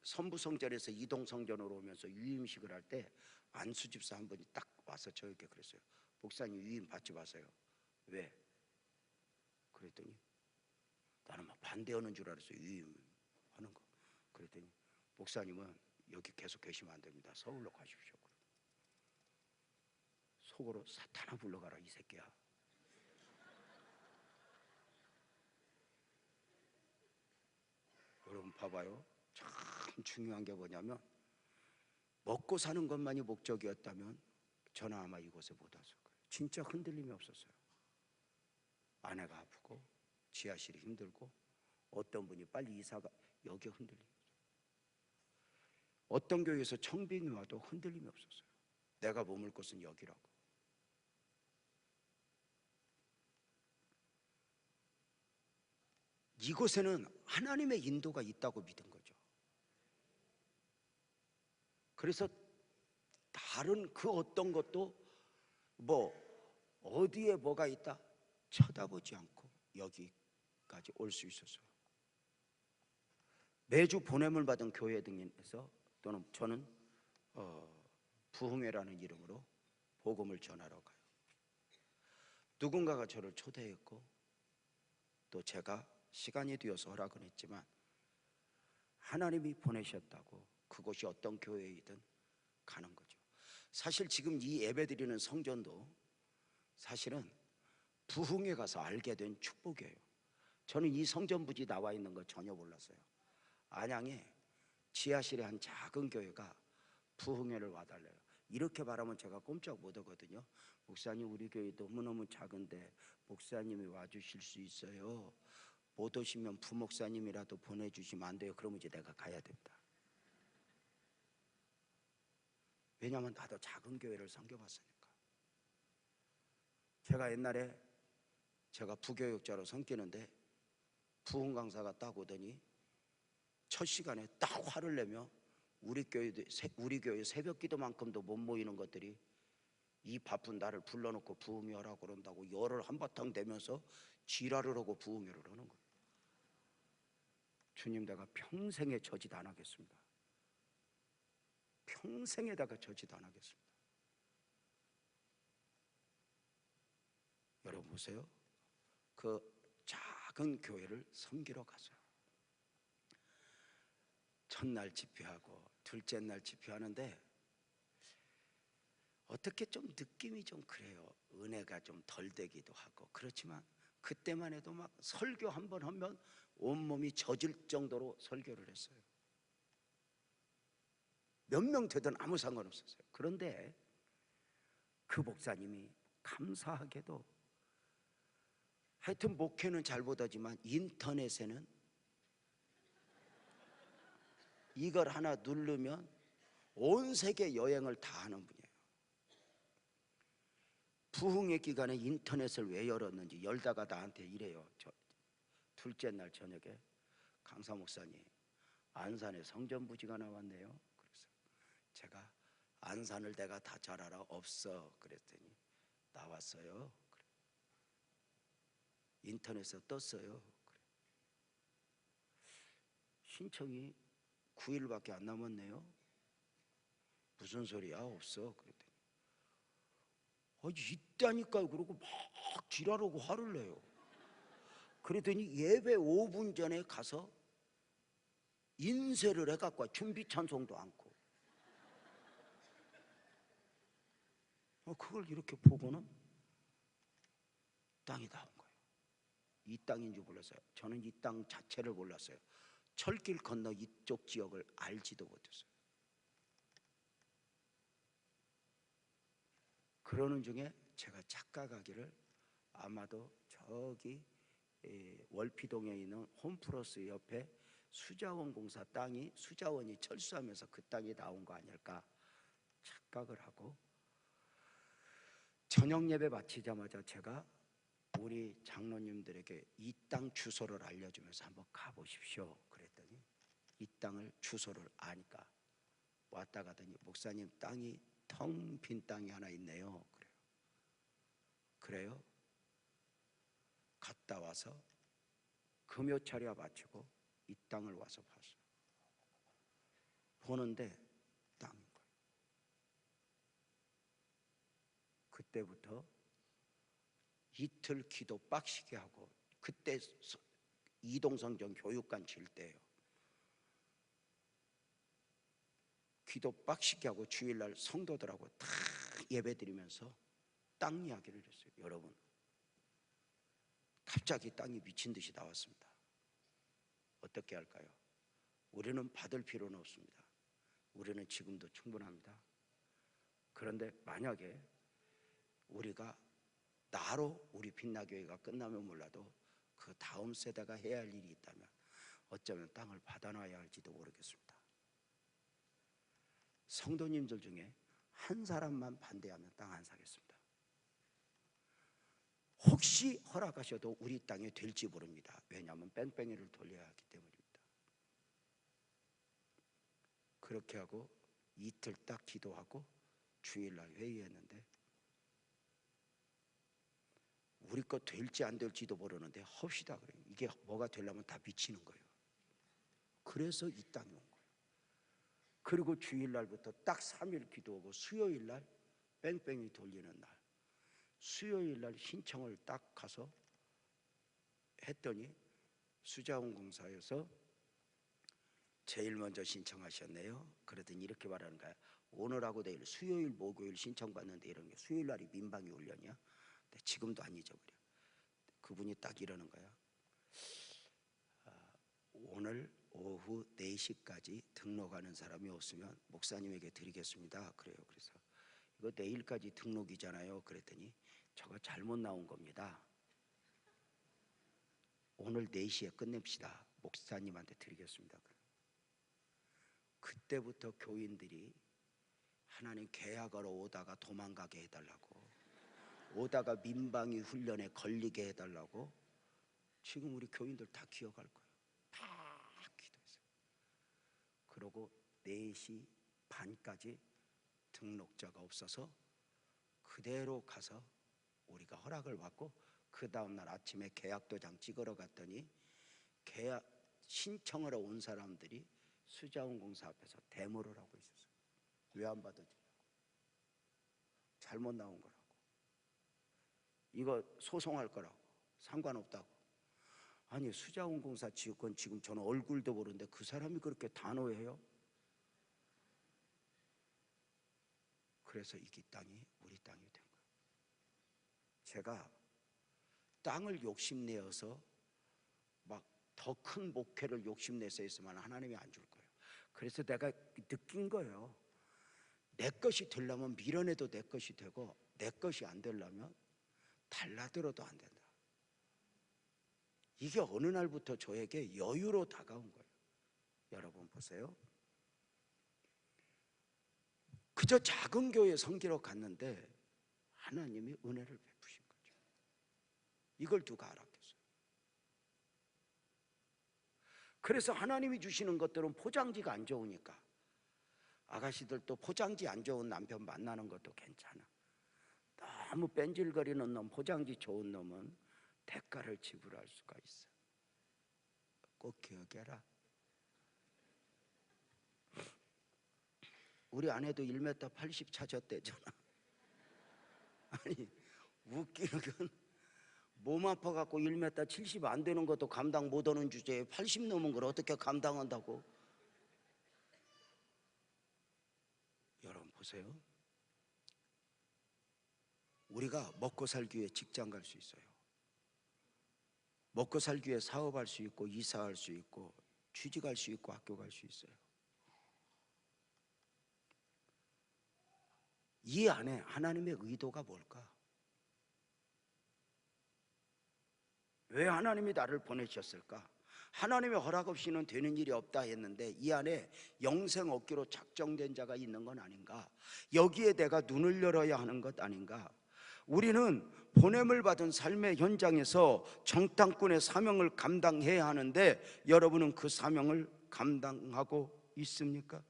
선부성전에서 이동성전으로 오면서 유임식을 할 때 안수 집사 한 분이 딱 와서 저에게 그랬어요. 목사님 유임 받지 마세요. 왜? 그랬더니 나는 막 반대하는 줄 알았어요. 유임하는 거. 그랬더니 목사님은 여기 계속 계시면 안 됩니다. 서울로 가십시오. 속으로 사탄아 불러가라 이 새끼야. 여러분 봐봐요. 참 중요한 게 뭐냐면 먹고 사는 것만이 목적이었다면 저는 아마 이곳에 못 왔을 거예요. 진짜 흔들림이 없었어요. 아내가 아프고 지하실이 힘들고 어떤 분이 빨리 이사가, 여기에 흔들림이 없어요. 어떤 교회에서 청빙이 와도 흔들림이 없었어요. 내가 머물 곳은 여기라고. 이곳에는 하나님의 인도가 있다고 믿은 거죠. 그래서 다른 그 어떤 것도 뭐 어디에 뭐가 있다 쳐다보지 않고 여기까지 올 수 있었어요. 매주 보냄을 받은 교회 등에서 또는 저는 부흥회라는 이름으로 복음을 전하러 가요. 누군가가 저를 초대했고 또 제가 시간이 되어서 허락은 했지만 하나님이 보내셨다고 그곳이 어떤 교회이든 가는 거죠. 사실 지금 이 예배드리는 성전도 사실은 부흥회 가서 알게 된 축복이에요. 저는 이 성전 부지 나와 있는 거 전혀 몰랐어요. 안양에 지하실에 한 작은 교회가 부흥회를 와달래요. 이렇게 말하면 제가 꼼짝 못 하거든요. 목사님 우리 교회 너무너무 작은데 목사님이 와주실 수 있어요? 못 오시면 부목사님이라도 보내주시면 안 돼요? 그러면 이제 내가 가야 됩니다. 왜냐하면 나도 작은 교회를 섬겨봤으니까. 제가 옛날에 제가 부교육자로 섬기는데 부흥 강사가 딱 오더니 첫 시간에 딱 화를 내며 우리 교회 새벽 기도만큼도 못 모이는 것들이 이 바쁜 나를 불러놓고 부흥회 하라고 그런다고 열을 한바탕 대면서 지랄을 하고 부흥회를 하는 거예요. 주님, 내가 평생에 저짓 안 하겠습니다. 평생에다가 저짓 안 하겠습니다. 여러분 보세요. 그 작은 교회를 섬기러 갔어요. 첫날 집회하고 둘째 날 집회하는데 어떻게 좀 느낌이 좀 그래요. 은혜가 좀 덜 되기도 하고. 그렇지만 그때만 해도 막 설교 한 번 하면 온몸이 젖을 정도로 설교를 했어요. 몇 명 되든 아무 상관없었어요. 그런데 그 목사님이 감사하게도 하여튼 목회는 잘 못하지만 인터넷에는 이걸 하나 누르면 온 세계 여행을 다 하는 분이에요. 부흥의 기간에 인터넷을 왜 열었는지 열다가 나한테 이래요. 둘째 날 저녁에 강사 목사님, 안산에 성전부지가 나왔네요. 그래서 제가 안산을 내가 다 잘 알아. 없어. 그랬더니 나왔어요. 그래. 인터넷에 떴어요. 그래. 신청이 9일밖에 안 남았네요. 무슨 소리야? 없어. 그랬더니 있다니까요. 그러고 막 지랄하고 화를 내요. 그랬더니 예배 5분 전에 가서 인쇄를 해갖고 준비 찬송도 않고 그걸 이렇게 보고는 땅이 나온 거예요. 이 땅인 줄 몰랐어요. 저는 이 땅 자체를 몰랐어요. 철길 건너 이쪽 지역을 알지도 못했어요. 그러는 중에 제가 착각하기를 아마도 저기 월피동에 있는 홈플러스 옆에 수자원 공사 땅이 수자원이 철수하면서 그 땅이 나온 거 아닐까 착각을 하고 저녁 예배 마치자마자 제가 우리 장로님들에게 이 땅 주소를 알려주면서 한번 가보십시오 그랬더니 이 땅을 주소를 아니까 왔다 가더니 목사님 땅이 텅 빈 땅이 하나 있네요. 그래요? 갔다 와서 금요철야 마치고 이 땅을 와서 봤어요. 보는데 땅인 거예요. 그때부터 이틀 기도 빡시게 하고 그때 이동성전 교육관 칠 때예요. 기도 빡시게 하고 주일날 성도들하고 다 예배드리면서 땅 이야기를 했어요. 여러분 갑자기 땅이 미친 듯이 나왔습니다. 어떻게 할까요? 우리는 받을 필요는 없습니다. 우리는 지금도 충분합니다. 그런데 만약에 우리가 나로 우리 빛나교회가 끝나면 몰라도 그 다음 세대가 해야 할 일이 있다면 어쩌면 땅을 받아놔야 할지도 모르겠습니다. 성도님들 중에 한 사람만 반대하면 땅 안 사겠습니다. 혹시 허락하셔도 우리 땅에 될지 모릅니다. 왜냐하면 뺑뺑이를 돌려야 하기 때문입니다. 그렇게 하고 이틀 딱 기도하고 주일날 회의했는데 우리 거 될지 안 될지도 모르는데 합시다 그래요. 이게 뭐가 되려면 다 미치는 거예요. 그래서 이 땅에 온 거예요. 그리고 주일날부터 딱 3일 기도하고 수요일날 뺑뺑이 돌리는 날 수요일날 신청을 딱 가서 했더니 수자원공사에서 제일 먼저 신청하셨네요. 그러더니 이렇게 말하는 거야. 오늘하고 내일 수요일 목요일 신청받는데 이런 게 수요일날이 민방위 훈련이야. 근데 지금도 안 잊어버려. 그분이 딱 이러는 거야. 오늘 오후 4시까지 등록하는 사람이 없으면 목사님에게 드리겠습니다. 그래요. 그래서 이거 내일까지 등록이잖아요. 그랬더니 저거 잘못 나온 겁니다. 오늘 4시에 끝냅시다. 목사님한테 드리겠습니다. 그때부터 교인들이 하나님 계약하러 오다가 도망가게 해달라고 오다가 민방위 훈련에 걸리게 해달라고 지금 우리 교인들 다 기억할 거예요. 다 기도했어요. 그러고 4시 반까지 등록자가 없어서 그대로 가서 우리가 허락을 받고 그 다음날 아침에 계약도장 찍으러 갔더니 계약 신청하러 온 사람들이 수자원공사 앞에서 데모를 하고 있었어요. 왜 안 받아주냐고. 잘못 나온 거라고. 이거 소송할 거라고. 상관없다고. 아니 수자원공사 지휘권 지금 저는 얼굴도 모르는데 그 사람이 그렇게 단호해요? 그래서 이 땅이 우리 땅이 된 거예요. 제가 땅을 욕심내어서 막 더 큰 목회를 욕심내서 했으면 하나님이 안 줄 거예요. 그래서 내가 느낀 거예요. 내 것이 되려면 밀어내도 내 것이 되고, 내 것이 안 되려면 달라들어도 안 된다. 이게 어느 날부터 저에게 여유로 다가온 거예요. 여러분 보세요. 그저 작은 교회 섬기러 갔는데 하나님이 은혜를 베푸신 거죠. 이걸 누가 알았겠어요? 그래서 하나님이 주시는 것들은 포장지가 안 좋으니까, 아가씨들도 포장지 안 좋은 남편 만나는 것도 괜찮아. 너무 뺀질거리는 놈, 포장지 좋은 놈은 대가를 지불할 수가 있어. 꼭 기억해라. 우리 아내도 1m 80 찾았대잖아. 아니 웃기는 건 몸 아파갖고 1m 70 안 되는 것도 감당 못하는 주제에 80 넘은 걸 어떻게 감당한다고? 여러분 보세요. 우리가 먹고 살기 위해 직장 갈 수 있어요. 먹고 살기 위해 사업할 수 있고, 이사할 수 있고, 취직할 수 있고, 학교 갈 수 있어요. 이 안에 하나님의 의도가 뭘까? 왜 하나님이 나를 보내셨을까? 하나님의 허락 없이는 되는 일이 없다 했는데 이 안에 영생 얻기로 작정된 자가 있는 건 아닌가? 여기에 내가 눈을 열어야 하는 것 아닌가? 우리는 보냄을 받은 삶의 현장에서 정탐꾼의 사명을 감당해야 하는데 여러분은 그 사명을 감당하고 있습니까?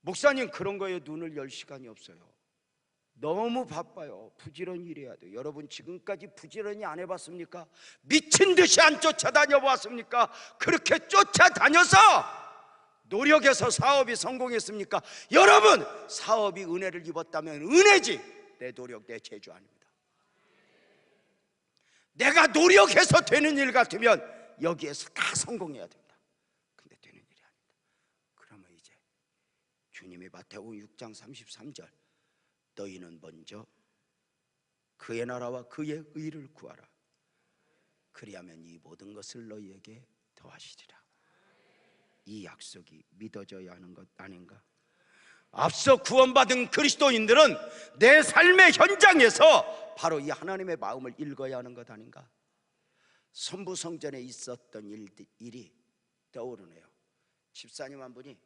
목사님 그런 거에 눈을 열 시간이 없어요. 너무 바빠요. 부지런히 일해야 돼요. 여러분 지금까지 부지런히 안 해봤습니까? 미친 듯이 안 쫓아다녀 보았습니까? 그렇게 쫓아다녀서 노력해서 사업이 성공했습니까? 여러분 사업이 은혜를 입었다면 은혜지 내 노력 내 재주 아닙니다. 내가 노력해서 되는 일 같으면 여기에서 다 성공해야 된다. 근데 되는 일이 아니다. 그러면 이제 주님이 마태복음 6장 33절 너희는 먼저 그의 나라와 그의 의를 구하라. 그리하면 이 모든 것을 너희에게 더하시리라. 이 약속이 믿어져야 하는 것 아닌가? 앞서 구원받은 그리스도인들은 내 삶의 현장에서 바로 이 하나님의 마음을 읽어야 하는 것 아닌가? 선부성전에 있었던 일이 떠오르네요. 집사님 한 분이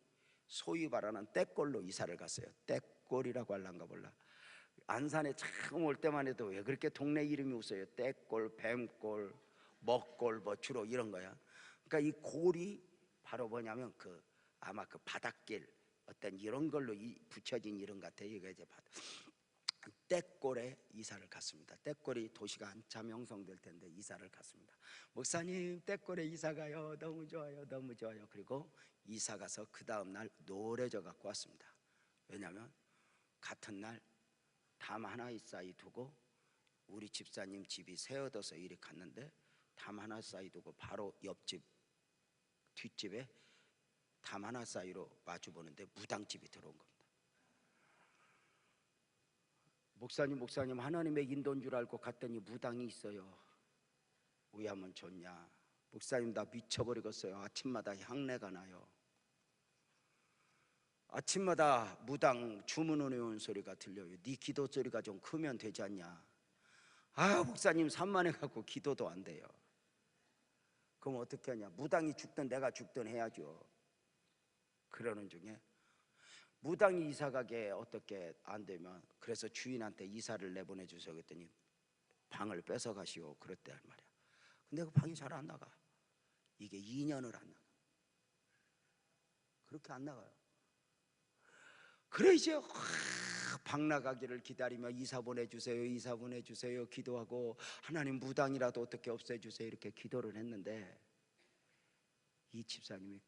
소위 말하는 떼골로 이사를 갔어요. 떼골이라고 할란가 몰라. 안산에 처음 올 때만 해도 왜 그렇게 동네 이름이 웃어요? 떼골, 뱀골, 먹골 뭐 주로 이런 거야. 그러니까 이 골이 바로 뭐냐면 아마 그 바닷길 어떤 이런 걸로 붙여진 이름 같아요. 이거 이제 떼골에 이사를 갔습니다. 떼골이 도시가 한참 형성될 텐데 이사를 갔습니다. 목사님 떼골에 이사 가요. 너무 좋아요. 너무 좋아요. 그리고 이사 가서 그 다음 날 노래져 갖고 왔습니다. 왜냐하면 같은 날 담 하나 사이 두고 우리 집사님 집이 새 얻어서 이리 갔는데 담 하나 사이 두고 바로 옆집 뒷집에 담 하나 사이로 마주 보는데 무당집이 들어온 겁니다. 목사님 하나님의 인도인 줄 알고 갔더니 무당이 있어요. 왜 하면 좋냐? 목사님 나 미쳐버리겠어요. 아침마다 향내가 나요. 아침마다 무당 주문해 온 소리가 들려요. 네 기도 소리가 좀 크면 되지 않냐? 아 목사님 산만해갖고 기도도 안 돼요. 그럼 어떻게 하냐? 무당이 죽든 내가 죽든 해야죠. 그러는 중에 무당이 이사 가게 어떻게 안 되면 그래서 주인한테 이사를 내보내 주세요 그랬더니 방을 뺏어 가시오 그랬단 말이야. 근데 그 방이 잘 안 나가. 이게 2년을 안 나가. 그렇게 안 나가요. 그래 이제 방 나가기를 기다리며 이사 보내주세요 이사 보내주세요 기도하고 하나님 무당이라도 어떻게 없애주세요 이렇게 기도를 했는데 이 집사님이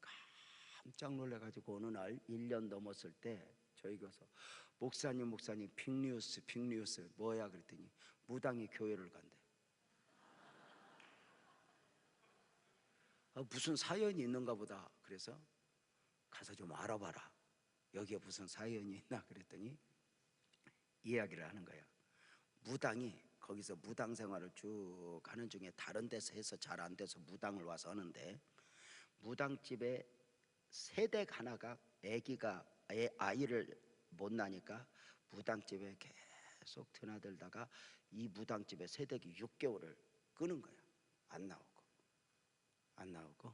깜짝 놀라가지고 어느 날 1년 넘었을 때 저희 가서 목사님 빅뉴스 뭐야 그랬더니 무당이 교회를 간대. 무슨 사연이 있는가 보다. 그래서 가서 좀 알아봐라 여기에 무슨 사연이 있나 그랬더니 이야기를 하는 거예요. 무당이 거기서 무당 생활을 쭉 하는 중에 다른 데서 해서 잘 안 돼서 무당을 와서 하는데, 무당집에 새댁 하나가 아이를 못 낳으니까 무당집에 계속 드나들다가 이 무당집에 새댁이 6개월을 끄는 거야. 안 나오고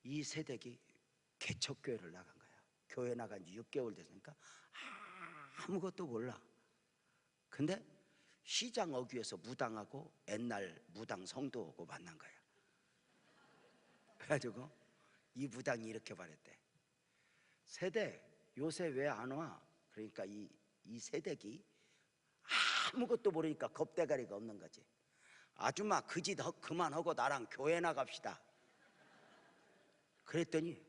이 새댁이 개척교회를 나간 거야. 교회 나간 지 6개월 됐으니까 아무것도 몰라. 근데 시장 어귀에서 무당하고 옛날 무당 성도하고 만난 거야. 그래가지고 이 무당이 이렇게 말했대. 새댁 요새 왜 안 와? 그러니까 이 새댁이 아무것도 모르니까 겁대가리가 없는 거지. 아줌마 그 짓 그만하고 나랑 교회 나갑시다. 그랬더니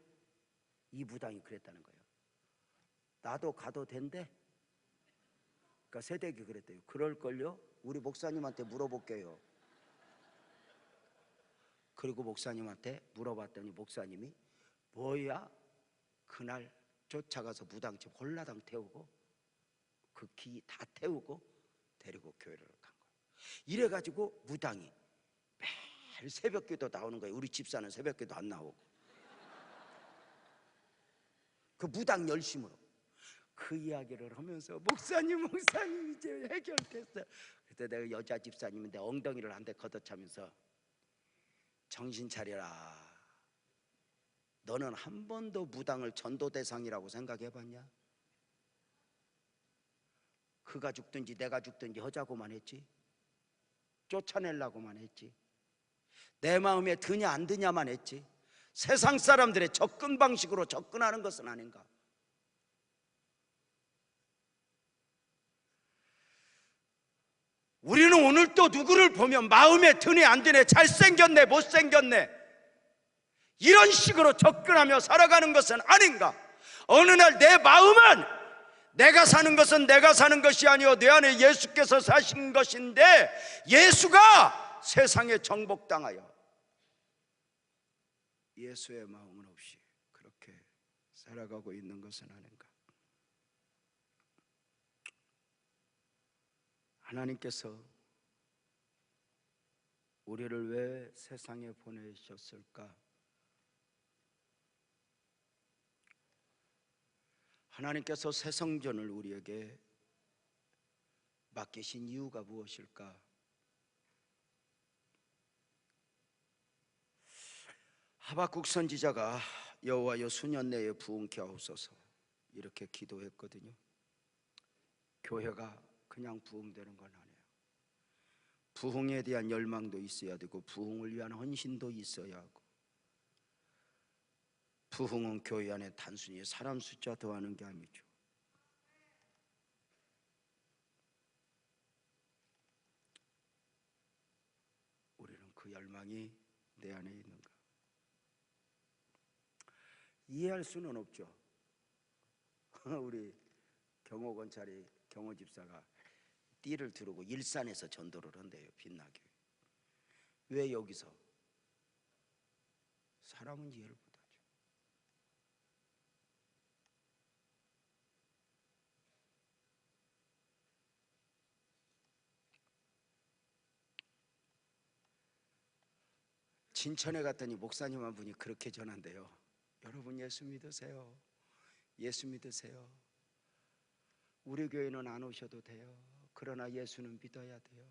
이 무당이 그랬다는 거예요. 나도 가도 된대? 그러니까 새댁이 그랬대요. 그럴걸요? 우리 목사님한테 물어볼게요. 그리고 목사님한테 물어봤더니 목사님이 뭐야? 그날 쫓아가서 무당집 홀라당 태우고 그 기 다 태우고 데리고 교회를 간 거예요. 이래가지고 무당이 매일 새벽기도 나오는 거예요. 우리 집사는 새벽기도 안 나오고. 그 무당 열심으로 그 이야기를 하면서 목사님 이제 해결됐어. 그때 내가 여자 집사님인데 엉덩이를 한 대 걷어차면서 정신 차려라. 너는 한 번도 무당을 전도 대상이라고 생각해봤냐? 그가 죽든지 내가 죽든지 하자고만 했지, 쫓아내려고만 했지, 내 마음에 드냐 안 드냐만 했지, 세상 사람들의 접근 방식으로 접근하는 것은 아닌가? 우리는 오늘 또 누구를 보면 마음에 드네 안 드네, 잘생겼네 못생겼네 이런 식으로 접근하며 살아가는 것은 아닌가? 어느 날 내 마음은 내가 사는 것은 내가 사는 것이 아니오 내 안에 예수께서 사신 것인데, 예수가 세상에 정복당하여 예수의 마음은 없이 그렇게 살아가고 있는 것은 아닌가? 하나님께서 우리를 왜 세상에 보내셨을까? 하나님께서 새 성전을 우리에게 맡기신 이유가 무엇일까? 하박국 선지자가 여호와여 수년 내에 부흥케 하옵소서 이렇게 기도했거든요. 교회가 그냥 부흥되는 건 아니에요. 부흥에 대한 열망도 있어야 되고 부흥을 위한 헌신도 있어야 하고, 부흥은 교회 안에 단순히 사람 숫자 더하는 게 아니죠. 우리는 그 열망이 내 안에 있는가? 이해할 수는 없죠. 우리 경호 권찰이 경호 집사가 띠를 두르고 일산에서 전도를 한대요. 빛나게. 왜 여기서? 사람은 이해를 못하죠. 진천에 갔더니 목사님 한 분이 그렇게 전한대요. 여러분 예수 믿으세요. 예수 믿으세요. 우리 교회는 안 오셔도 돼요. 그러나 예수는 믿어야 돼요.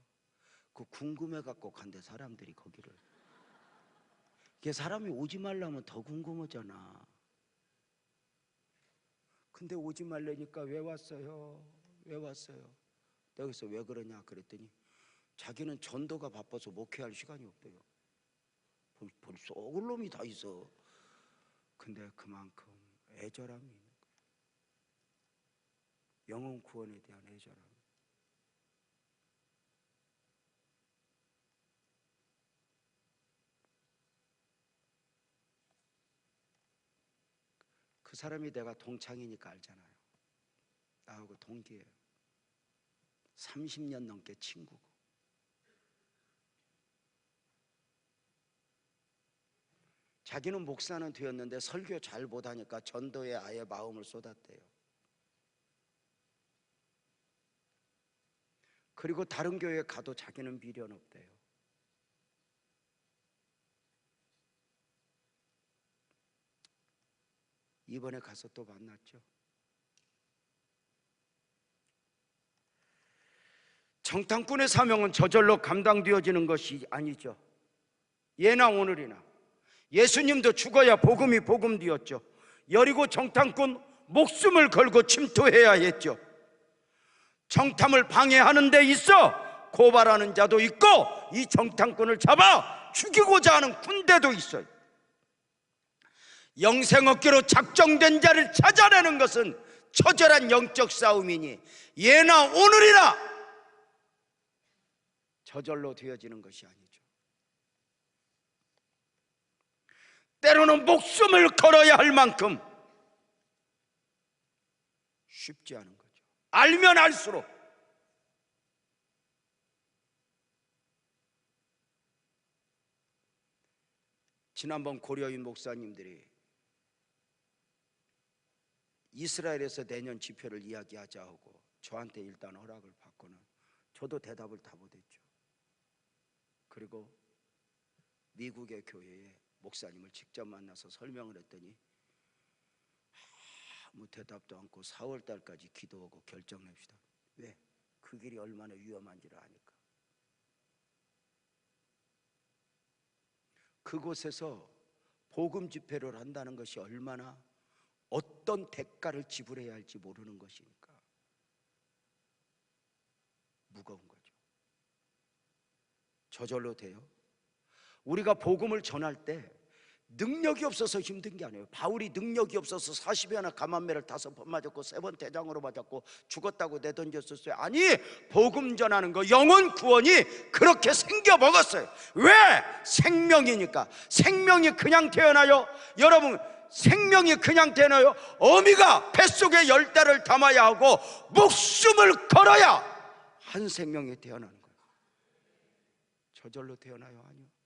그 궁금해 갖고 간대 사람들이 거기를. 이게 사람이 오지 말라면 더 궁금하잖아. 근데 오지 말라니까 왜 왔어요? 왜 왔어요? 내가 그래서 왜 그러냐 그랬더니 자기는 전도가 바빠서 목회할 시간이 없대요. 벌써 썩을 놈이 다 있어. 근데 그만큼 애절함이 있는 거예요. 영혼 구원에 대한 애절함. 그 사람이 내가 동창이니까 알잖아요. 나하고 동기예요. 30년 넘게 친구고. 자기는 목사는 되었는데 설교 잘 못하니까 전도에 아예 마음을 쏟았대요. 그리고 다른 교회에 가도 자기는 미련 없대요. 이번에 가서 또 만났죠. 정탐꾼의 사명은 저절로 감당되어지는 것이 아니죠. 예나 오늘이나 예수님도 죽어야 복음이 복음되었죠. 여리고 정탐꾼 목숨을 걸고 침투해야 했죠. 정탐을 방해하는 데 있어 고발하는 자도 있고 이 정탐꾼을 잡아 죽이고자 하는 군대도 있어요. 영생 얻기로 작정된 자를 찾아내는 것은 처절한 영적 싸움이니 예나 오늘이나 저절로 되어지는 것이 아니죠. 때로는 목숨을 걸어야 할 만큼 쉽지 않은 거죠. 알면 알수록 지난번 고려인 목사님들이 이스라엘에서 내년 집회를 이야기하자 하고 저한테 일단 허락을 받고는 저도 대답을 다 못했죠. 그리고 미국의 교회에 목사님을 직접 만나서 설명을 했더니 아무 대답도 않고 4월 달까지 기도하고 결정합시다. 왜? 그 길이 얼마나 위험한지를 아니까. 그곳에서 복음 집회를 한다는 것이 얼마나 어떤 대가를 지불해야 할지 모르는 것이니까 무거운 거죠. 저절로 돼요. 우리가 복음을 전할 때 능력이 없어서 힘든 게 아니에요. 바울이 능력이 없어서 40여나 가만매를 5번 맞았고 3번 대장으로 맞았고 죽었다고 내던졌었어요. 아니, 복음 전하는 거, 영혼 구원이 그렇게 생겨 먹었어요. 왜? 생명이니까. 생명이 그냥 태어나요? 여러분, 생명이 그냥 태어나요? 어미가 뱃속에 10달을 담아야 하고 목숨을 걸어야 한 생명이 태어나는 거예요. 저절로 태어나요? 아니요.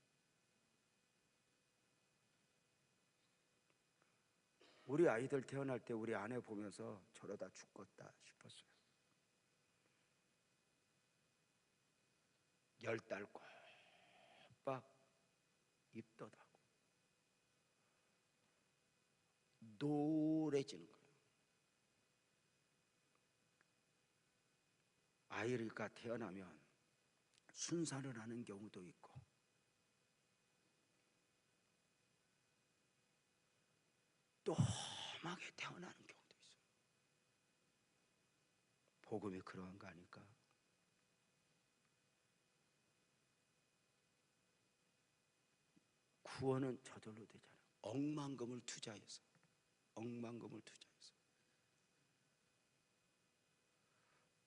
우리 아이들 태어날 때 우리 아내 보면서 저러다 죽겠다 싶었어요. 10달 꼬박 입덧하고 노래지는 거예요. 아이가 태어나면 순산을 하는 경우도 있고 또 험하게 태어나는 경우도 있어요. 복음이 그러한 거 아닐까? 구원은 저절로 되잖아요. 억만금을 투자해서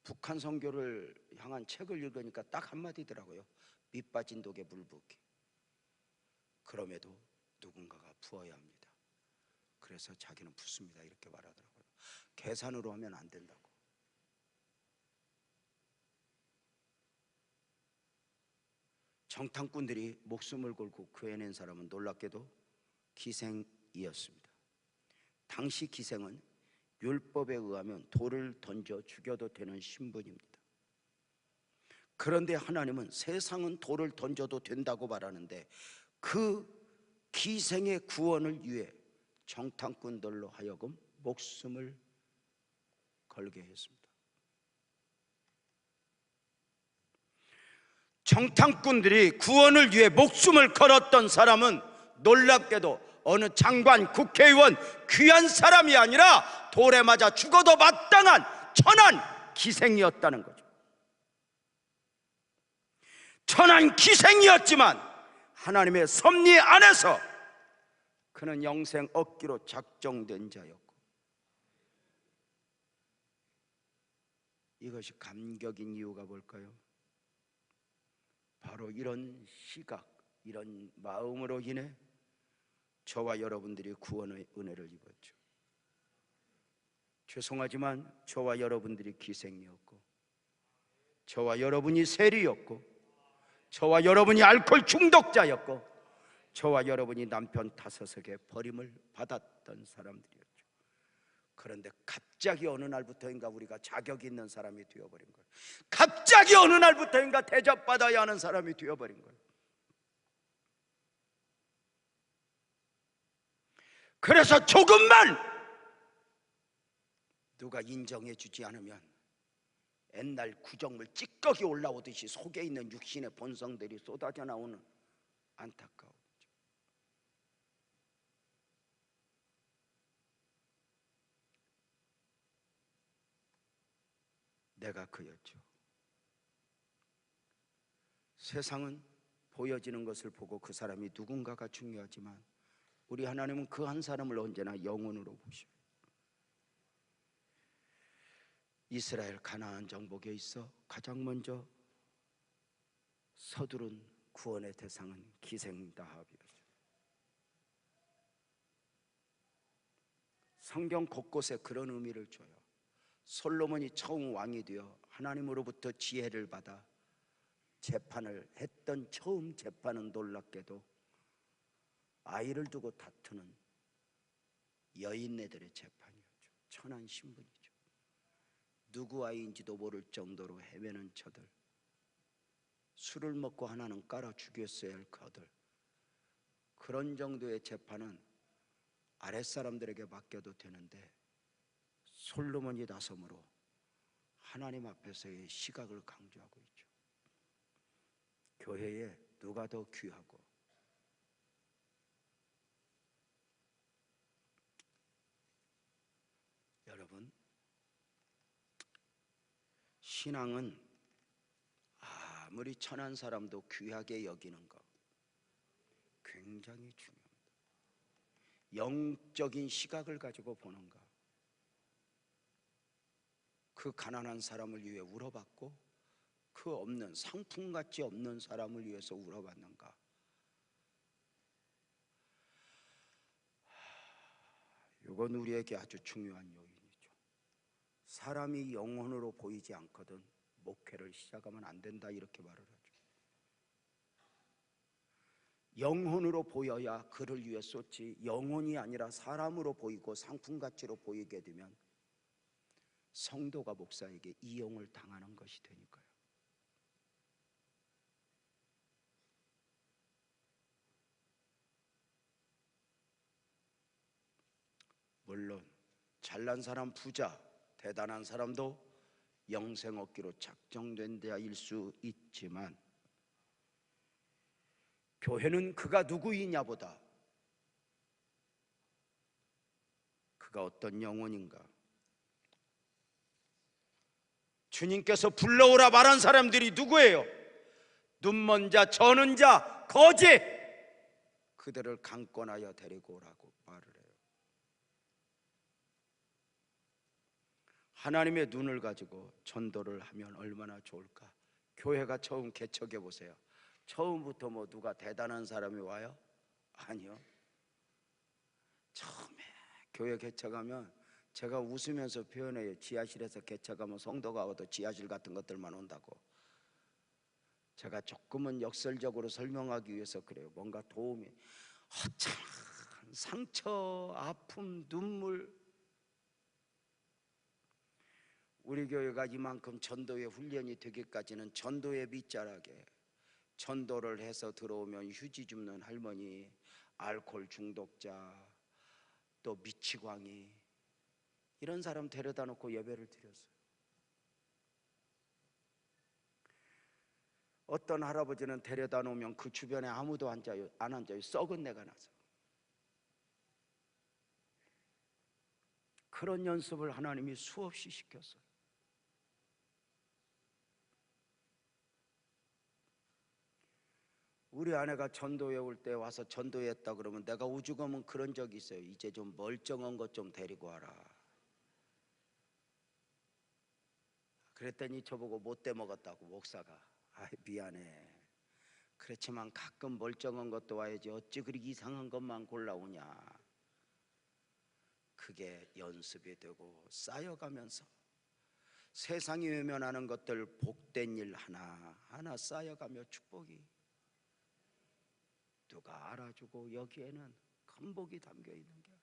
북한 선교를 향한 책을 읽으니까 딱 한마디더라고요. 밑 빠진 독에 물 붓기. 그럼에도 누군가가 부어야 합니다. 그래서 자기는 붓습니다. 이렇게 말하더라고요. 계산으로 하면 안 된다고. 정탐꾼들이 목숨을 걸고 구해낸 사람은 놀랍게도 기생이었습니다. 당시 기생은 율법에 의하면 돌을 던져 죽여도 되는 신분입니다. 그런데 하나님은 세상은 돌을 던져도 된다고 말하는데 그 기생의 구원을 위해 정탐꾼들로 하여금 목숨을 걸게 했습니다. 정탐꾼들이 구원을 위해 목숨을 걸었던 사람은 놀랍게도 어느 장관, 국회의원, 귀한 사람이 아니라 돌에 맞아 죽어도 마땅한 천한 기생이었다는 거죠. 천한 기생이었지만 하나님의 섭리 안에서 그는 영생 얻기로 작정된 자였고, 이것이 감격인 이유가 뭘까요? 바로 이런 시각, 이런 마음으로 인해 저와 여러분들이 구원의 은혜를 입었죠. 죄송하지만 저와 여러분들이 기생이었고, 저와 여러분이 세리였고, 저와 여러분이 알코올 중독자였고, 저와 여러분이 남편 5에게 버림을 받았던 사람들이었죠. 그런데 갑자기 어느 날부터인가 우리가 자격 있는 사람이 되어버린 거예요. 갑자기 어느 날부터인가 대접받아야 하는 사람이 되어버린 거예요. 그래서 조금만 누가 인정해 주지 않으면 옛날 구정물 찌꺼기 올라오듯이 속에 있는 육신의 본성들이 쏟아져 나오는 안타까움. 내가 그였죠. 세상은 보여지는 것을 보고 그 사람이 누군가가 중요하지만 우리 하나님은 그 한 사람을 언제나 영혼으로 보셔요. 이스라엘 가나안 정복에 있어 가장 먼저 서두른 구원의 대상은 기생다합이었죠. 성경 곳곳에 그런 의미를 줘요. 솔로몬이 처음 왕이 되어 하나님으로부터 지혜를 받아 재판을 했던 처음 재판은 놀랍게도 아이를 두고 다투는 여인네들의 재판이었죠. 천한 신분이죠. 누구 아이인지도 모를 정도로 헤매는 저들, 술을 먹고 하나는 깔아 죽였어야 할 그들, 그런 정도의 재판은 아랫사람들에게 맡겨도 되는데 솔로몬이 나섬으로 하나님 앞에서의 시각을 강조하고 있죠. 교회에 누가 더 귀하고 여러분, 신앙은 아무리 천한 사람도 귀하게 여기는 것 굉장히 중요합니다. 영적인 시각을 가지고 보는 것. 그 가난한 사람을 위해 울어받고 그 없는 상품같이 없는 사람을 위해서 울어받는가. 이건 우리에게 아주 중요한 요인이죠. 사람이 영혼으로 보이지 않거든 목회를 시작하면 안 된다 이렇게 말을 하죠. 영혼으로 보여야 그를 위해 쏟지, 영혼이 아니라 사람으로 보이고 상품가치로 보이게 되면 성도가 목사에게 이용을 당하는 것이 되니까요. 물론 잘난 사람, 부자, 대단한 사람도 영생 얻기로 작정된 데일 수 있지만 교회는 그가 누구이냐보다 그가 어떤 영혼인가. 주님께서 불러오라 말한 사람들이 누구예요? 눈먼 자, 저는 자, 거지, 그들을 강권하여 데리고 오라고 말을 해요. 하나님의 눈을 가지고 전도를 하면 얼마나 좋을까. 교회가 처음 개척해 보세요. 처음부터 뭐 누가 대단한 사람이 와요? 아니요. 처음에 교회 개척하면 제가 웃으면서 표현해요. 지하실에서 개척하면 성도가 와도 지하실 같은 것들만 온다고. 제가 조금은 역설적으로 설명하기 위해서 그래요. 뭔가 도움이, 허창한 상처, 아픔, 눈물. 우리 교회가 이만큼 전도의 훈련이 되기까지는 전도의 밑자락에 전도를 해서 들어오면 휴지 줍는 할머니, 알코올 중독자, 또 미치광이, 이런 사람 데려다 놓고 예배를 드렸어요. 어떤 할아버지는 데려다 놓으면 그 주변에 아무도 안 앉아요. 썩은 내가 나서. 그런 연습을 하나님이 수없이 시켰어요. 우리 아내가 전도회 올 때 와서 전도했다 그러면 내가 오죽하면 그런 적이 있어요. 이제 좀 멀쩡한 것 좀 데리고 와라. 그랬더니 저보고 못돼 먹었다고, 목사가. 미안해. 그렇지만 가끔 멀쩡한 것도 와야지 어찌 그리 이상한 것만 골라오냐. 그게 연습이 되고 쌓여가면서 세상이 외면하는 것들, 복된 일 하나하나 쌓여가며 축복이, 또 누가 알아주고 여기에는 큰 복이 담겨 있는 게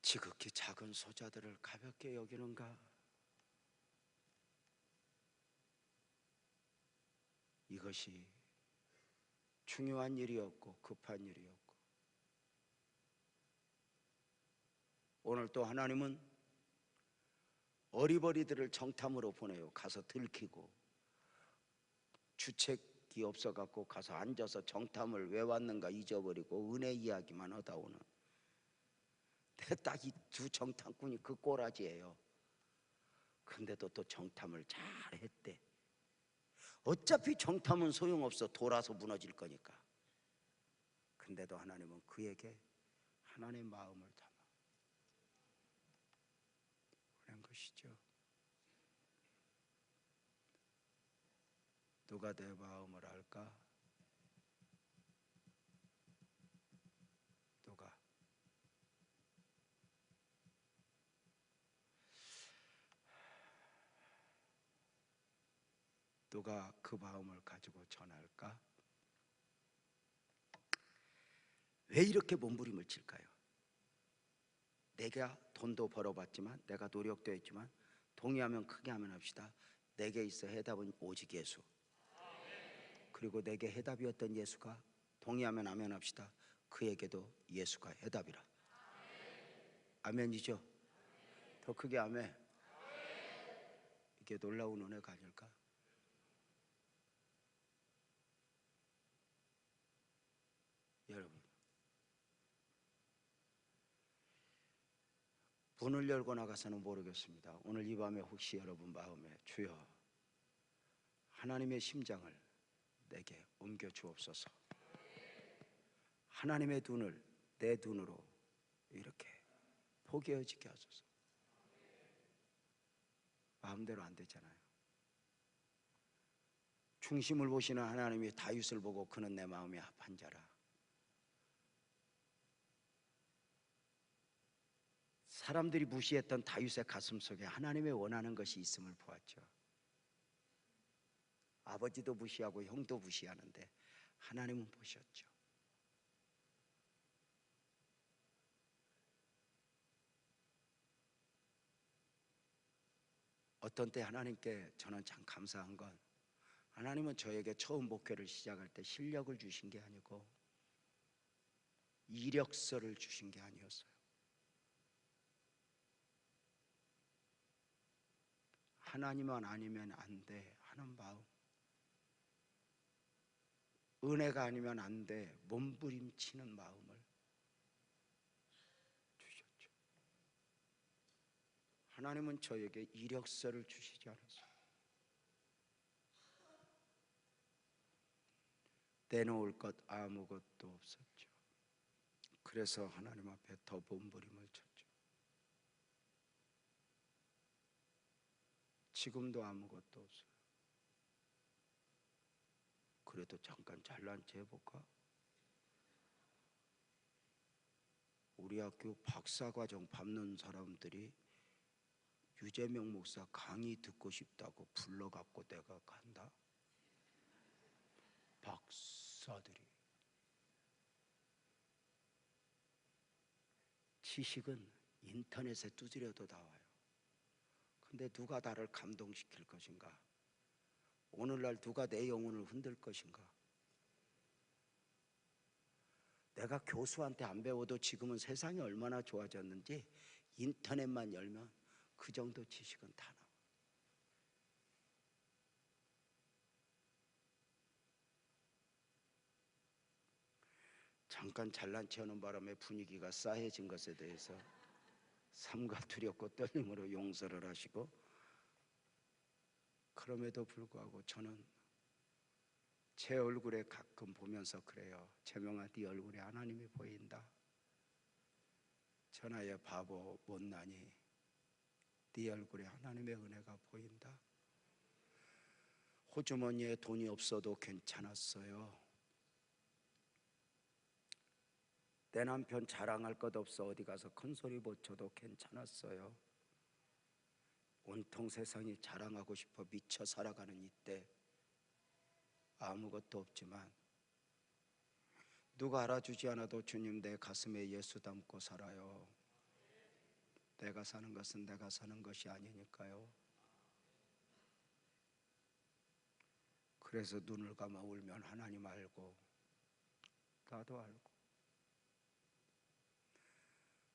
지극히 작은 소자들을 가볍게 여기는가? 이것이 중요한 일이었고 급한 일이었고, 오늘 또 하나님은 어리버리들을 정탐으로 보내요. 가서 들키고, 주책이 없어갖고 가서 앉아서 정탐을 왜 왔는가 잊어버리고 은혜 이야기만 하다 오는, 딱 이 두 정탐꾼이 그 꼬라지예요. 근데도 또 정탐을 잘 했대. 어차피 정탐은 소용없어. 돌아서 무너질 거니까. 근데도 하나님은 그에게 하나님의 마음을 담아 그런 것이죠. 누가 내 마음을 알까? 누가 그 마음을 가지고 전할까? 왜 이렇게 몸부림을 칠까요? 내가 돈도 벌어봤지만, 내가 노력도 했지만, 동의하면 크게 하면 합시다. 내게 있어 해답은 오직 예수. 그리고 내게 해답이었던 예수가, 동의하면 아멘 합시다. 그에게도 예수가 해답이라. 아멘이죠? 더 크게 아멘. 이게 놀라운 은혜가 아닐까? 여러분, 문을 열고 나가서는 모르겠습니다. 오늘 이 밤에 혹시 여러분 마음에 주여 하나님의 심장을 내게 옮겨 주옵소서, 하나님의 눈을 내 눈으로 이렇게 포개어지게 하소서. 마음대로 안 되잖아요. 중심을 보시는 하나님이 다윗을 보고 그는 내 마음에 합한 자라. 사람들이 무시했던 다윗의 가슴 속에 하나님의 원하는 것이 있음을 보았죠. 아버지도 무시하고 형도 무시하는데 하나님은 보셨죠. 어떤 때 하나님께 저는 참 감사한 건, 하나님은 저에게 처음 목회를 시작할 때 실력을 주신 게 아니고 이력서를 주신 게 아니었어요. 하나님만 아니면 안 돼 하는 마음, 은혜가 아니면 안 돼 몸부림치는 마음을 주셨죠. 하나님은 저에게 이력서를 주시지 않았어요. 내놓을 것 아무것도 없었죠. 그래서 하나님 앞에 더 몸부림을 쳤죠. 지금도 아무것도 없어요. 그래도 잠깐 잘난 체 해볼까? 우리 학교 박사과정 밟는 사람들이 유재명 목사 강의 듣고 싶다고 불러갖고 내가 간다? 박사들이. 지식은 인터넷에 두드려도 나와요. 근데 누가 나를 감동시킬 것인가? 오늘날 누가 내 영혼을 흔들 것인가? 내가 교수한테 안 배워도 지금은 세상이 얼마나 좋아졌는지 인터넷만 열면 그 정도 지식은 다 나와. 잠깐 잘난 체하는 바람에 분위기가 싸해진 것에 대해서 삼가 두렵고 떨림으로 용서를 하시고, 그럼에도 불구하고 저는 제 얼굴에 가끔 보면서 그래요. 재명아, 네 얼굴에 하나님이 보인다. 전하의 바보 못나니 네 얼굴에 하나님의 은혜가 보인다. 호주머니에 돈이 없어도 괜찮았어요. 내 남편 자랑할 것 없어 어디 가서 큰 소리 못 쳐도 괜찮았어요. 온통 세상이 자랑하고 싶어 미쳐 살아가는 이때 아무것도 없지만 누가 알아주지 않아도 주님 내 가슴에 예수 담고 살아요. 내가 사는 것은 내가 사는 것이 아니니까요. 그래서 눈을 감아 울면 하나님 알고 나도 알고,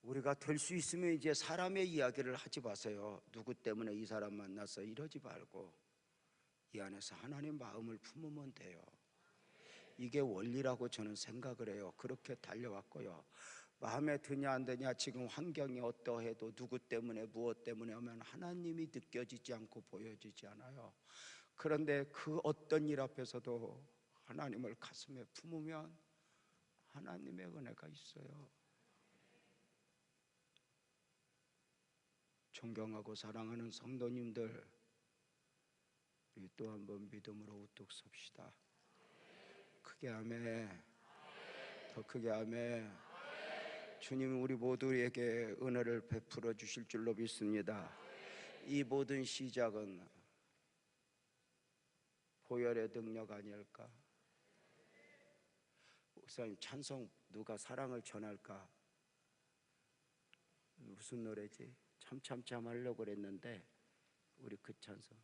우리가 될 수 있으면 이제 사람의 이야기를 하지 마세요. 누구 때문에 이 사람 만나서 이러지 말고 이 안에서 하나님 마음을 품으면 돼요. 이게 원리라고 저는 생각을 해요. 그렇게 달려왔고요. 마음에 드냐 안 드냐, 지금 환경이 어떠해도 누구 때문에 무엇 때문에 하면 하나님이 느껴지지 않고 보여지지 않아요. 그런데 그 어떤 일 앞에서도 하나님을 가슴에 품으면 하나님의 은혜가 있어요. 존경하고 사랑하는 성도님들, 우리 또 한번 믿음으로 우뚝 섭시다. 크게 아멘. 더 크게 아멘. 주님이 우리 모두에게 은혜를 베풀어 주실 줄로 믿습니다. 이 모든 시작은 보혈의 능력 아닐까? 목사님, 찬송 누가 사랑을 전할까? 무슨 노래지? 참참참 하려고 그랬는데 우리 그 찬송